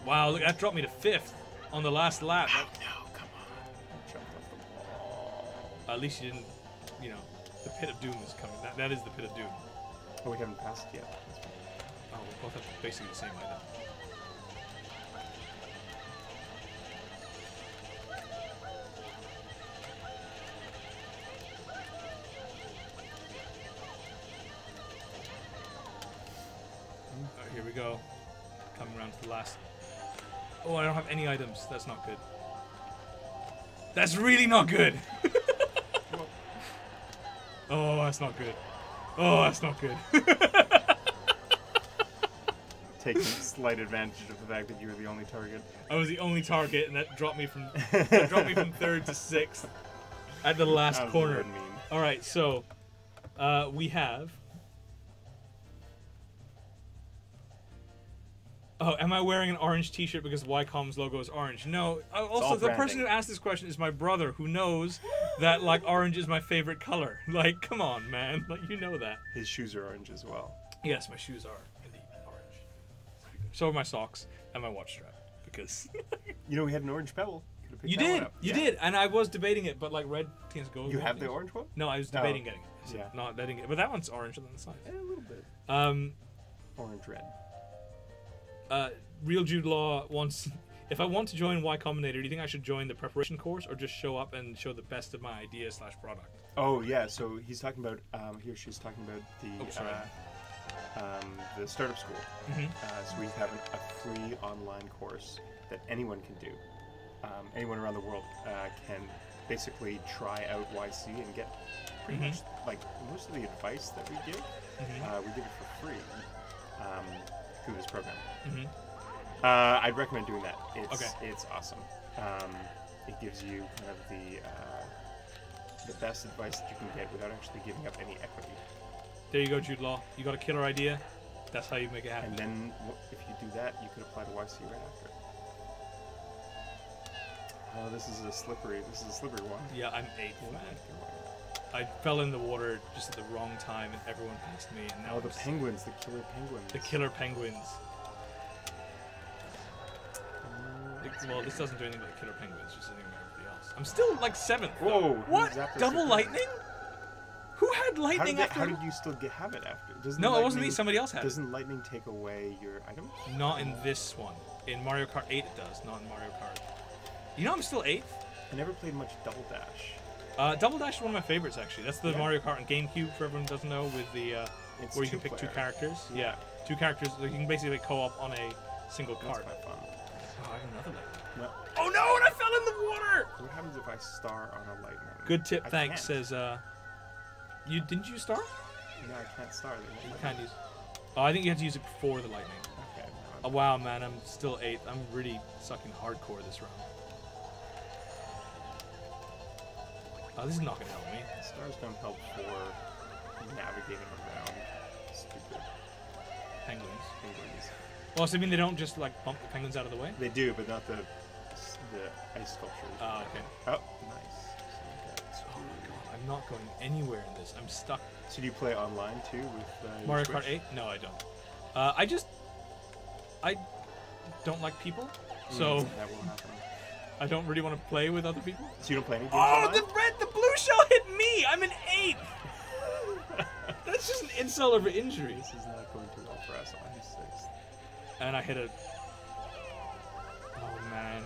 Wow, look, that dropped me to 5th on the last lap. Oh, no, come on. I jumped off the wall. At least you didn't, you know, the pit of doom is coming. That is the pit of doom. Oh, we haven't passed it yet. That's fine. Oh, we both have basically the same item. Here we go. Coming around to the last. Oh, I don't have any items. That's not good. That's really not good. Oh, that's not good. Oh, that's not good. Taking slight advantage of the fact that you were the only target. I was the only target, and that dropped me from 3rd to 6th at the last corner. All right, so we have. Oh, am I wearing an orange T-shirt because Ycom's logo is orange? No. Also, the person who asked this question is my brother, who knows that like orange is my favorite color. Like, come on, man. Like, you know that. His shoes are orange as well. Yes, my shoes are indeed orange. So are my socks and my watch strap because. You know, we had an orange Pebble. You did. You did, and I was debating it, but like red teams go. You have the orange one? No, I was debating getting it. So not letting it, but that one's orange on the side. Yeah, a little bit. Orange red. Real Jude Law wants, if I want to join Y Combinator, do you think I should join the preparation course or just show up and show the best of my ideas / product? Oh yeah, so he's talking about he or she's talking about the startup school. So we have a free online course that anyone can do. Anyone around the world can basically try out YC and get pretty much like most of the advice that we give. We give it for free. Through this program. I'd recommend doing that. It's awesome. It gives you kind of the best advice that you can get without actually giving up any equity. There you go, Jude Law. You got a killer idea. That's how you make it happen. And then if you do that, you could apply to YC right after. Oh, this is a slippery one. Yeah, I'm 8th, man. I fell in the water just at the wrong time, and everyone passed me. And now the penguins, the killer penguins. The killer penguins. Well, this doesn't do anything but the killer penguins, just anything but everybody else. I'm still like 7th. Whoa! What? Double lightning? Who had lightning after? How did you still have it after? No, it wasn't me. Somebody else had it. Doesn't lightning take away your items? Not in this one. In Mario Kart 8 it does, not in Mario Kart. You know I'm still 8th? I never played much Double Dash. Double Dash is one of my favorites, actually. That's the Mario Kart on GameCube, for everyone who doesn't know, with the where you can pick 2 characters. Yeah, 2 characters. You can basically co-op on a single cart. That's quite fun. Oh, I have another lightning. No. Oh no! And I fell in the water. What happens if I star on a lightning? Good tip, thanks. Says didn't you star? No, I can't star. You can't use. Oh, I think you have to use it before the lightning. Okay. Oh wow, man! I'm still 8th. I'm really sucking hardcore this round. Oh, this is not gonna help me. Stars don't help for navigating around stupid penguins. Penguins. Well, so I mean they don't just like bump the penguins out of the way? They do, but not the ice sculptures. Oh, okay. Oh, nice. So oh my god, I'm not going anywhere in this. I'm stuck. So do you play online too with Mario Kart 8? No, I don't. I don't like people, so that won't happen. I don't really want to play with other people. So you don't play any games online? The blue shell hit me! I'm an 8th! That's just an insult of injury. This is not going too well for us. I'm 6th. And I hit a... Oh, man.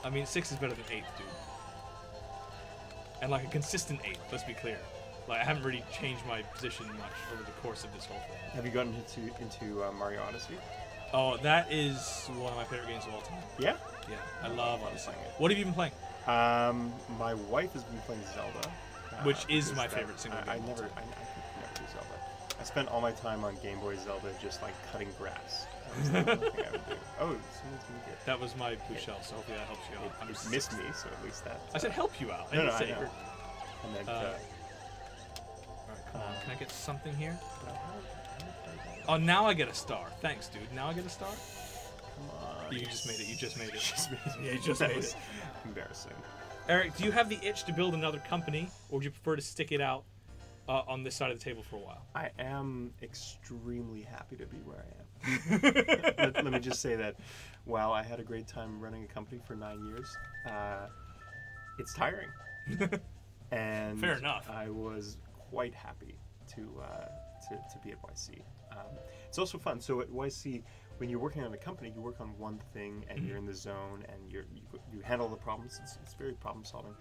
I mean, 6 is better than 8th, dude. And like a consistent 8th, let's be clear. Like, I haven't really changed my position much over the course of this whole thing. Have you gotten into Mario Odyssey? Oh, that is one of my favorite games of all time. Yeah? Yeah, I love Odyssey. What have you been playing? My wife has been playing Zelda. Which is my favorite single game. I could never do Zelda. I spent all my time on Game Boy Zelda just like cutting grass. That was the only thing I would do. Oh, someone's gonna get. That was my blue shell, so hopefully that helps you out. You missed me, so at least that. I said help you out. No, I I say know. And then. Alright, come on. Can I get something here? Oh, now I get a star. Thanks, dude. Now I get a star? Come on. You just made it. You just made it. Yeah, you just made it. Embarrassing. Eric, do you have the itch to build another company, or would you prefer to stick it out on this side of the table for a while? I am extremely happy to be where I am. let me just say that while I had a great time running a company for 9 years, it's tiring. And fair enough. I was quite happy to be at YC. It's also fun. So at YC, when you're working on a company, you work on one thing and you're in the zone and you handle the problems. It's very problem solving.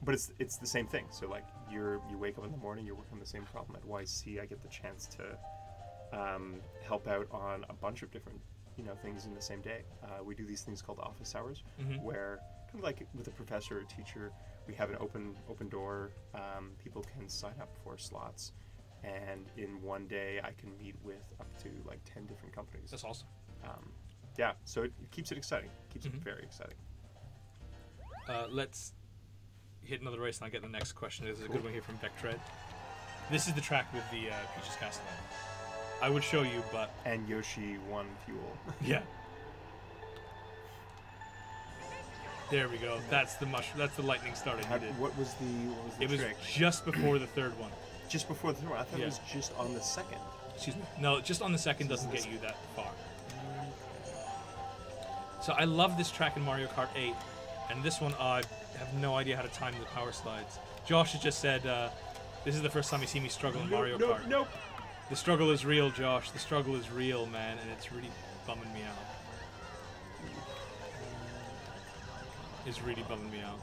But it's the same thing. So like you wake up in the morning, you're working on the same problem. At YC, I get the chance to help out on a bunch of different things in the same day. We do these things called office hours, where kind of like with a professor or teacher, we have an open door. People can sign up for slots, and in one day I can meet with up to like 10 different companies. That's awesome. Yeah, so it keeps it exciting. Keeps it very exciting. Let's hit another race and I'll get the next question. There's a good one here from Vectred. This is the track with the Peach's Castle. I would show you, but... And Yoshi won fuel. Yeah. There we go. That's the lightning starting. What was the trick? It was just before the third one. Just before the third one? I thought it was just on the second. Excuse me. No, just on the second doesn't get you that far. So I love this track in Mario Kart 8, and this one I have no idea how to time the power slides. Josh has just said, this is the first time you see me struggle in Mario Kart. Nope. The struggle is real, Josh. The struggle is real, man, and it's really bumming me out. It's really bumming me out.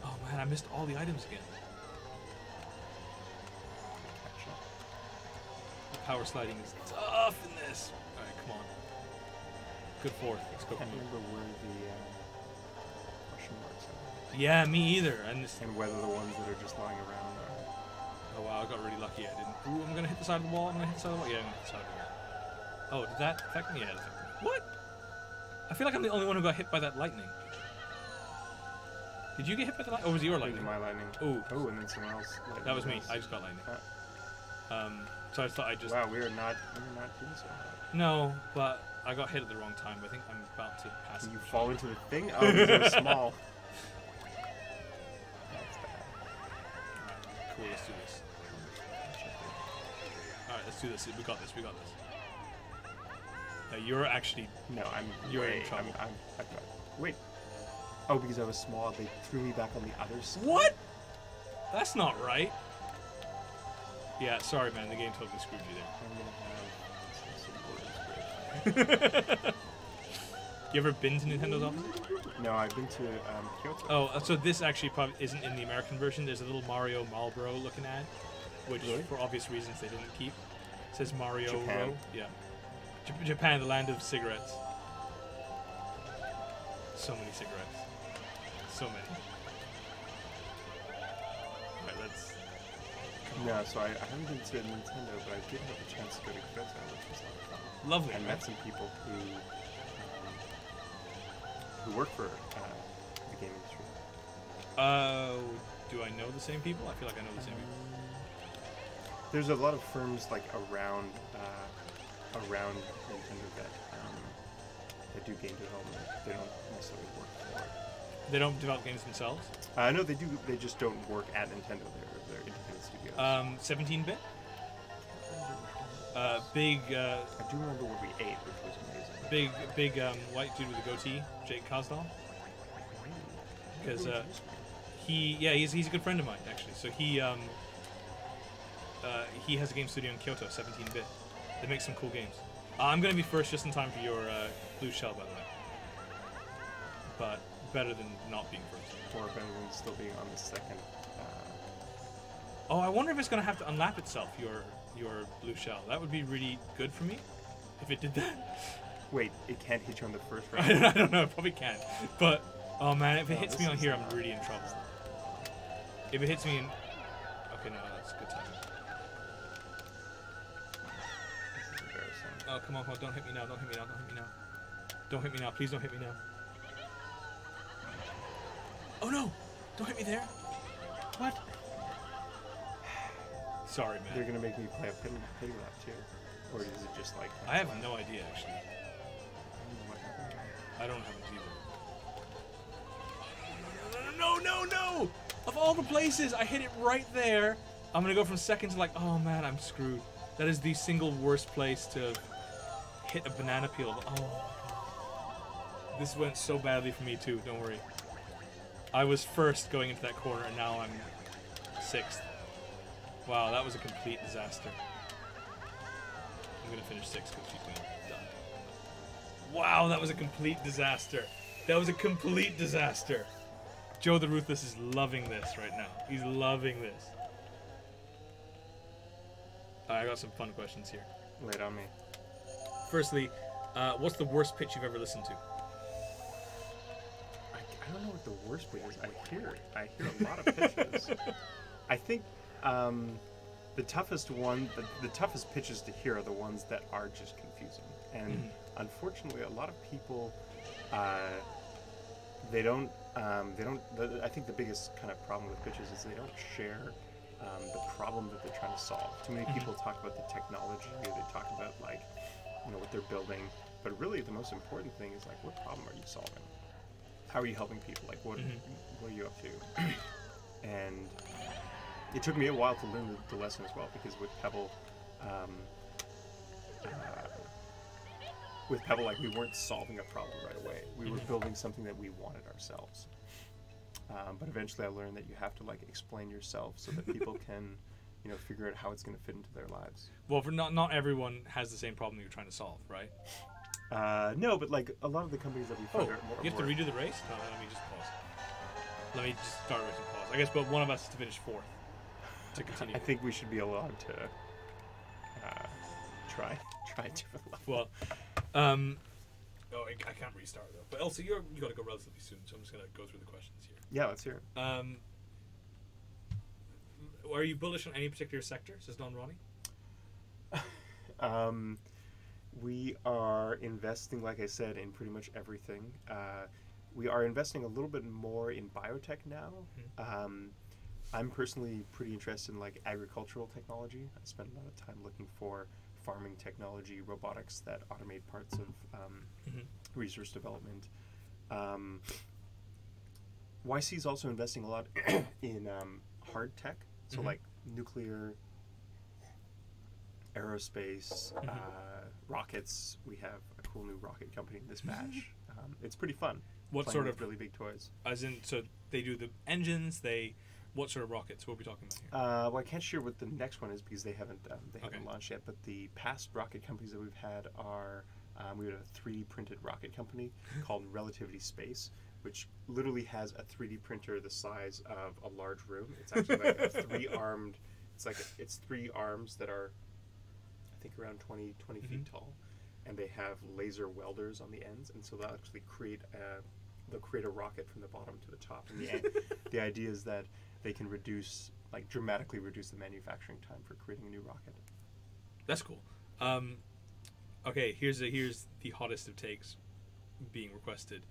Oh man, I missed all the items again. The power sliding is tough in this. Alright, come on. Good fourth. Let's go. I can't remember where the question marks are. Yeah, me either. And whether the ones that are just lying around are... Oh wow, I got really lucky. I didn't. Ooh, I'm gonna hit the side of the wall. I'm gonna hit the side of the wall. Yeah, I'm gonna hit the side of the wall. Oh, did that affect me? Yeah, it affected me. What? I feel like I'm the only one who got hit by that lightning. Did you get hit by the lightning? Or was it your lightning? My lightning. Ooh. Oh, and then someone else. That was me. I just got lightning. So I thought I just... Wow, we're not doing so hot. No, but I got hit at the wrong time. I think I'm about to pass. You fall into the thing? Oh, they're small. That's bad. Alright, cool, let's do this. Alright, let's do this. We got this, we got this. Now you're actually... No, You're in trouble. I've got... Wait. Oh, because I was small, they threw me back on the other side. What? That's not right. Yeah, sorry, man. The game totally screwed you there. You ever been to Nintendo's office? No, I've been to Kyoto. Oh, so this actually probably isn't in the American version. There's a little Mario Marlboro looking ad, which Really? for obvious reasons they didn't keep. It says Mario Japan. Row. Yeah. Japan, the land of cigarettes. So many cigarettes. So many. Alright, let's... No, so I haven't been to Nintendo, but I did have a chance to go to Kyoto, which was a lot of fun. Lovely. I met some people who work for the game industry. Do I know the same people? I feel like I know the same people. There's a lot of firms like around Nintendo that do game development. They don't necessarily work for it. They don't develop games themselves? No, they do. They just don't work at Nintendo. They're independent studios. 17-bit? Big... I do remember what we ate, which was amazing. Big white dude with a goatee, Jake Kosdal. Because he's a good friend of mine actually. So he has a game studio in Kyoto, 17-bit. They make some cool games. I'm gonna be first just in time for your blue shell, by the way. But better than not being first. Or better than still being on the second. Oh, I wonder if it's gonna have to unlap itself. Your blue shell. That would be really good for me if it did that. Wait, it can't hit you on the first round? I don't know. It probably can. But oh man, if it hits me on here, I'm really in trouble. If it hits me in... Okay, no, that's a good time. This is embarrassing. Oh, come on, don't hit me now, don't hit me now, don't hit me now. Don't hit me now, please don't hit me now. Oh no! Don't hit me there! What? Sorry, man. They're gonna make me play a pity lap too? Or is it just like... I have no idea, actually. I don't know what happened. I don't have it either. No! Of all the places, I hit it right there. I'm gonna go from second to like, oh man, I'm screwed. That is the single worst place to hit a banana peel. Oh. This went so badly for me too, don't worry. I was first going into that corner and now I'm sixth. Wow, that was a complete disaster. I'm gonna finish sixth because she's gonna die. Wow, that was a complete disaster. That was a complete disaster. Joe the Ruthless is loving this right now. He's loving this. I got some fun questions here. Lay it on me. Firstly, what's the worst pitch you've ever listened to? I don't know what the worst bit is. I hear a lot of pitches. I think the toughest one, the toughest pitches to hear are the ones that are just confusing. And unfortunately, a lot of people, they don't. I think the biggest kind of problem with pitches is they don't share the problem that they're trying to solve. Too many people talk about the technology. They talk about like, what they're building. But really, the most important thing is like, what problem are you solving? How are you helping people? Like, what are you up to? And it took me a while to learn the lesson as well, because with Pebble, like we weren't solving a problem right away. We were building something that we wanted ourselves. But eventually, I learned that you have to like explain yourself so that people can, figure out how it's going to fit into their lives. Well, for not everyone has the same problem you're trying to solve, right? No, but like a lot of the companies that we find are more. You have to redo the race? No, let me just pause. Let me just start with some pause. I guess, but one of us has to finish fourth to continue. I think we should be allowed to try different levels. Well, I can't restart though. But Elsa, you got to go relatively soon, so I'm just gonna go through the questions here. Yeah, let's hear it. Are you bullish on any particular sector? Says Don Ronnie. We are investing, like I said, in pretty much everything. We are investing a little bit more in biotech now, I'm personally pretty interested in like agricultural technology. I spend a lot of time looking for farming technology, robotics that automate parts of research development. YC is also investing a lot in hard tech, so like nuclear, aerospace, rockets. We have a cool new rocket company in this batch. It's pretty fun. What sort of really big toys? As in, so they do the engines. What sort of rockets? What are we talking about here? Well, I can't share what the next one is because they haven't launched yet. But the past rocket companies that we've had are we had a 3D printed rocket company called Relativity Space, which literally has a 3D printer the size of a large room. It's actually like a three-armed. It's 3 arms that are, I think, around 20 feet tall, and they have laser welders on the ends, and so they'll actually create a rocket from the bottom to the top. And the idea is that they can dramatically reduce the manufacturing time for creating a new rocket. That's cool. Okay, here's the hottest of takes being requested.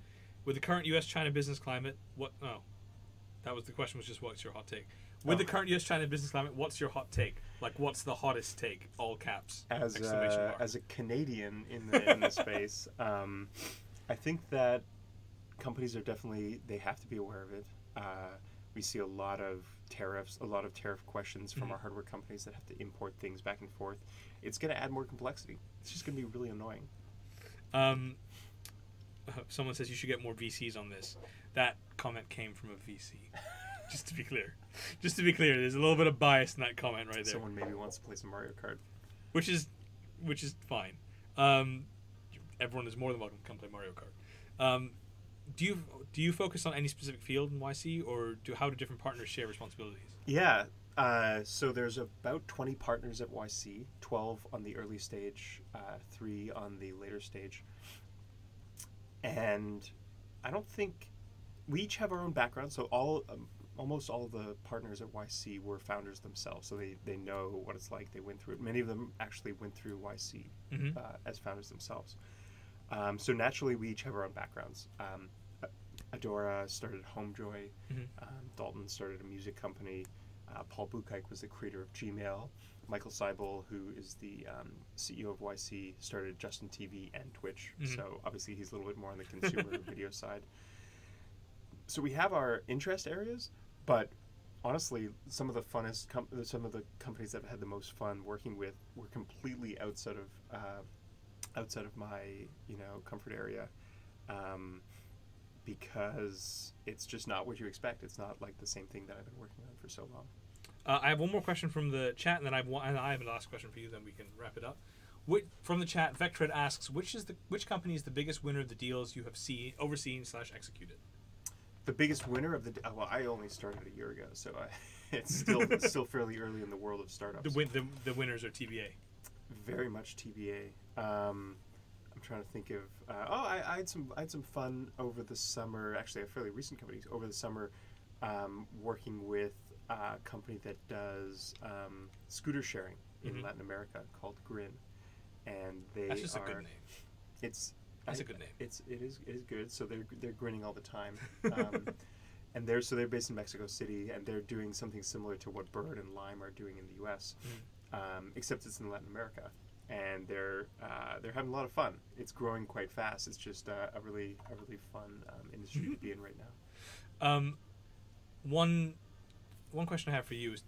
With the current U.S.-China business climate, that was the question. Was just what's your hot take? With the current U.S.-China business climate, what's your hot take? Like, what's the hottest take? All caps. As a Canadian in the space, I think that companies are they have to be aware of it. We see a lot of tariff questions from our hardware companies that have to import things back and forth. It's going to add more complexity. It's just going to be really annoying. Someone says you should get more VCs on this. That comment came from a VC. Just to be clear, there's a little bit of bias in that comment right there. Someone maybe wants to play some Mario Kart, which is fine. Everyone is more than welcome to come play Mario Kart. Do you focus on any specific field in YC, or how do different partners share responsibilities? Yeah. So there's about 20 partners at YC, 12 on the early stage, 3 on the later stage. And I don't think we each have our own background. So almost all of the partners at YC were founders themselves, so they know what it's like. They went through it. Many of them actually went through YC as founders themselves. So naturally, we each have our own backgrounds. Adora started Homejoy. Dalton started a music company. Paul Buchheik was the creator of Gmail. Michael Seibel, who is the CEO of YC, started Justin TV and Twitch. So obviously he's a little bit more on the consumer video side. So we have our interest areas, but honestly, some of the companies that I've had the most fun working with were completely outside of my comfort area, because it's just not what you expect. It's not like the same thing that I've been working on for so long. I have one more question from the chat, and then I have a last question for you. Then we can wrap it up. From the chat, Vectred asks, which company is the biggest winner of the deals you have overseen/executed? The biggest winner of well, I only started a year ago, so it's still fairly early in the world of startups. The winners are TBA. Very much TBA. I'm trying to think of. I had some fun over the summer. Actually, a fairly recent company over the summer, working with a company that does scooter sharing in Latin America called Grin, and that's just a good name. That's a good name. It is good. So they're grinning all the time, and they're based in Mexico City, and they're doing something similar to what Bird and Lime are doing in the U.S., except it's in Latin America, and they're having a lot of fun. It's growing quite fast. It's just a really fun industry to be in right now. One question I have for you is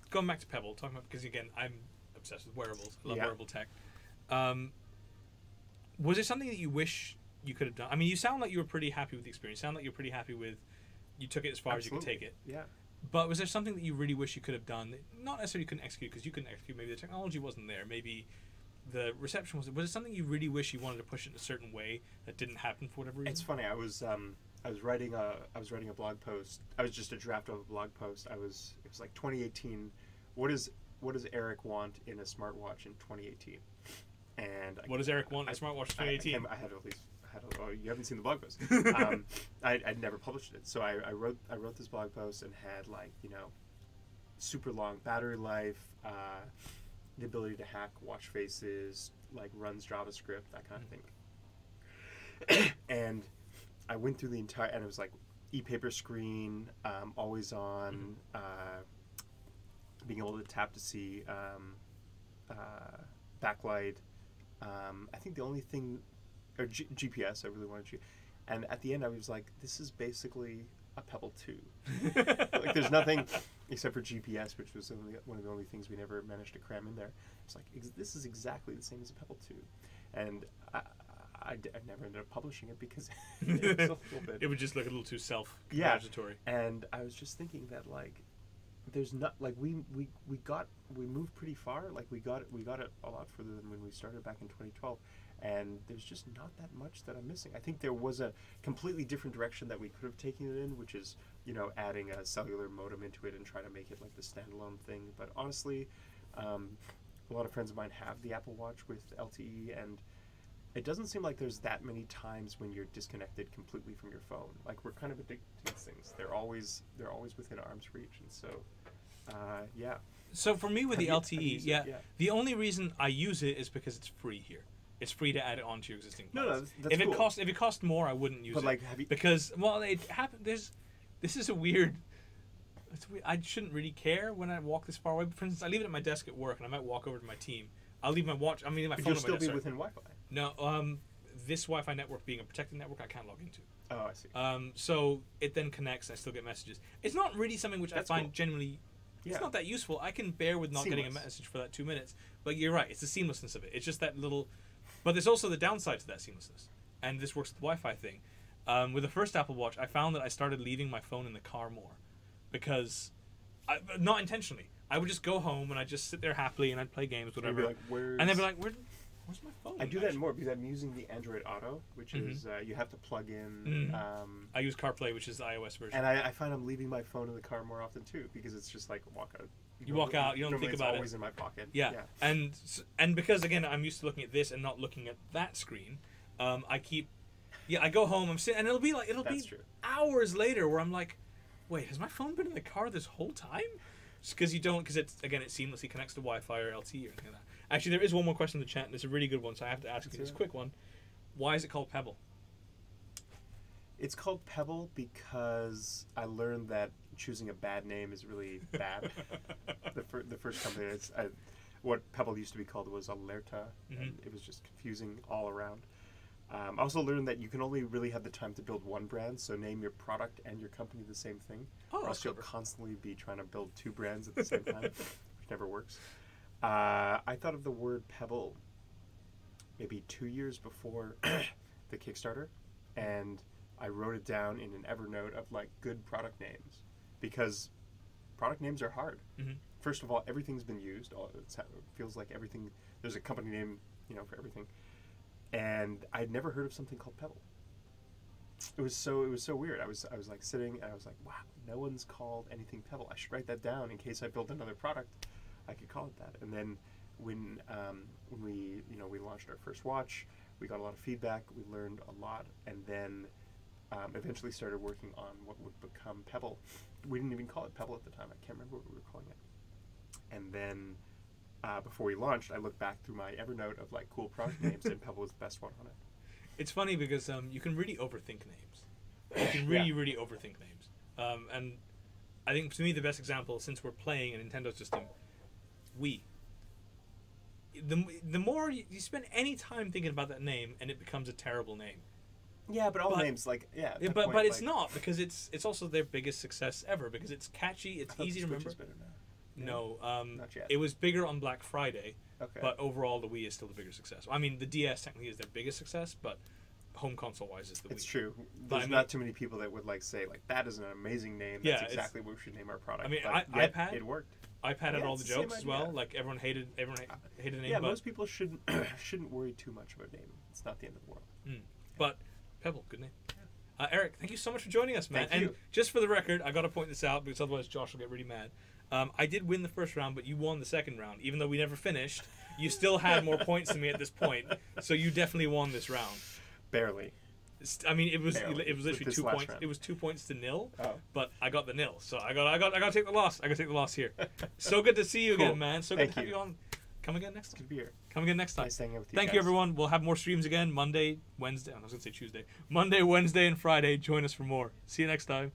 going back to Pebble, because again I'm obsessed with wearables. I love wearable tech. Was there something that you wish you could have done? I mean, you sound like you were pretty happy with the experience. You sound like you're pretty happy with, you took it as far as you could take it. Yeah. But was there something that you really wish you could have done that not necessarily couldn't execute because you couldn't execute? Maybe the technology wasn't there. Maybe the reception wasn't. Was there something you really wish you wanted to push it in a certain way that didn't happen for whatever reason? It's funny. I was writing a blog post. I was just a draft of a blog post. It was like 2018. What does Eric want in a smartwatch in 2018? And what does Eric want in a smartwatch in 2018? You haven't seen the blog post. I'd never published it, so I wrote this blog post and had super long battery life, the ability to hack watch faces, runs JavaScript, that kind of thing. And I went through the entire, and it was e-paper screen, always on, being able to tap to see, backlight. I think the only thing, or GPS, I really wanted to. And at the end, I was like, this is basically a Pebble 2. Like, there's nothing except for GPS, which was one of the only things we never managed to cram in there. It's like, this is exactly the same as a Pebble 2. And I never ended up publishing it because it was a little bit... It would just look a little too self-congratulatory. Yeah. And I was just thinking that, like, there's not, like, we moved pretty far. Like, we got it a lot further than when we started back in 2012. And there's just not that much that I'm missing. I think there was a completely different direction that we could have taken it in, which is, you know, adding a cellular modem into it and trying to make it like the standalone thing. But honestly, a lot of friends of mine have the Apple Watch with LTE, and it doesn't seem like there's that many times when you're disconnected completely from your phone. Like, we're kind of addicted to these things. They're always within arm's reach, and so, yeah. So for me with the LTE, yeah, the only reason I use it is because it's free here. It's free to add it onto your existing plans. No, that's cool. If it cost more, I wouldn't use it. Like, because, well, it happened. This is a weird. I shouldn't really care when I walk this far away. For instance, I leave it at my desk at work, and I might walk over to my team. I'll leave my watch. I mean, my phone. You'll still be within Wi-Fi. No, this Wi-Fi network being a protected network, I can't log into. Oh, I see. So it then connects, and I still get messages. It's not really something which I find genuinely. Yeah. It's not that useful. I can bear with not getting a message for that 2 minutes. But you're right. It's the seamlessness of it. It's just that little. But there's also the downside to that seamlessness, and this works with the Wi-Fi thing. With the first Apple Watch, I found that I started leaving my phone in the car more, because, not intentionally. I would just go home and I'd just sit there happily and I'd play games, whatever. Like, and they'd be like, "Where's my phone?" I do that more because I'm using the Android Auto, which is you have to plug in. I use CarPlay, which is the iOS version. And I find I'm leaving my phone in the car more often too, because it's just like walk out. You walk out, you don't think about it. It's always in my pocket. Yeah. And because, again, I'm used to looking at this and not looking at that screen, I go home, I'm sitting, and it'll be hours later where I'm like, wait, has my phone been in the car this whole time? Just because it seamlessly connects to Wi-Fi or LTE or anything like that. Actually, there is one more question in the chat, and it's a really good one, so I have to ask you this quick one. Why is it called Pebble? It's called Pebble because I learned that choosing a bad name is really bad. The first company, what Pebble used to be called was Alerta, and it was just confusing all around. I also learned that you can only really have the time to build one brand, so name your product and your company the same thing, or else you'll constantly be trying to build two brands at the same time, which never works. I thought of the word Pebble maybe 2 years before the Kickstarter, and I wrote it down in an Evernote of like good product names, because product names are hard. First of all, everything's been used. It feels like everything. There's a company name, for everything. And I'd never heard of something called Pebble. It was so weird. I was like sitting and I was like, wow, no one's called anything Pebble. I should write that down in case I build another product. I could call it that. And then when we launched our first watch, we got a lot of feedback. We learned a lot, and then eventually started working on what would become Pebble. We didn't even call it Pebble at the time. I can't remember what we were calling it. And then before we launched, I looked back through my Evernote of like cool product names, and Pebble was the best one on it. It's funny because you can really overthink names. You can really overthink names. And I think to me the best example, since we're playing a Nintendo system, Wii. The more you spend any time thinking about that name, and it becomes a terrible name. Yeah, but all names but it's not, because it's also their biggest success ever, because it's catchy, it's easy to remember. No, not yet. It was bigger on Black Friday, okay. But overall the Wii is still the bigger success. I mean, the DS technically is their biggest success, but home console wise is the Wii. It's true. There's not too many people that would like say like that is an amazing name. That's exactly what we should name our product. I mean, iPad, it worked. iPad had all the jokes as well. Like everyone hated the name. Yeah, most people shouldn't worry too much about naming. It's not the end of the world. But Pebble, good name. Eric, thank you so much for joining us, man. Thank you. And just for the record, I got to point this out because otherwise Josh will get really mad. I did win the first round, but you won the second round. Even though we never finished, you still had more points than me at this point. So you definitely won this round. Barely. I mean, it was literally 2 points. Round. It was 2 points to 0, but I got the 0. So I got to take the loss. I got to take the loss here. So good to see you again, man. So good to have you on. Come again next time. Good to be here. Come again next time. Nice hanging with you Thank guys. you, everyone. We'll have more streams again Monday, Wednesday. I was going to say Tuesday. Monday, Wednesday, and Friday. Join us for more. See you next time.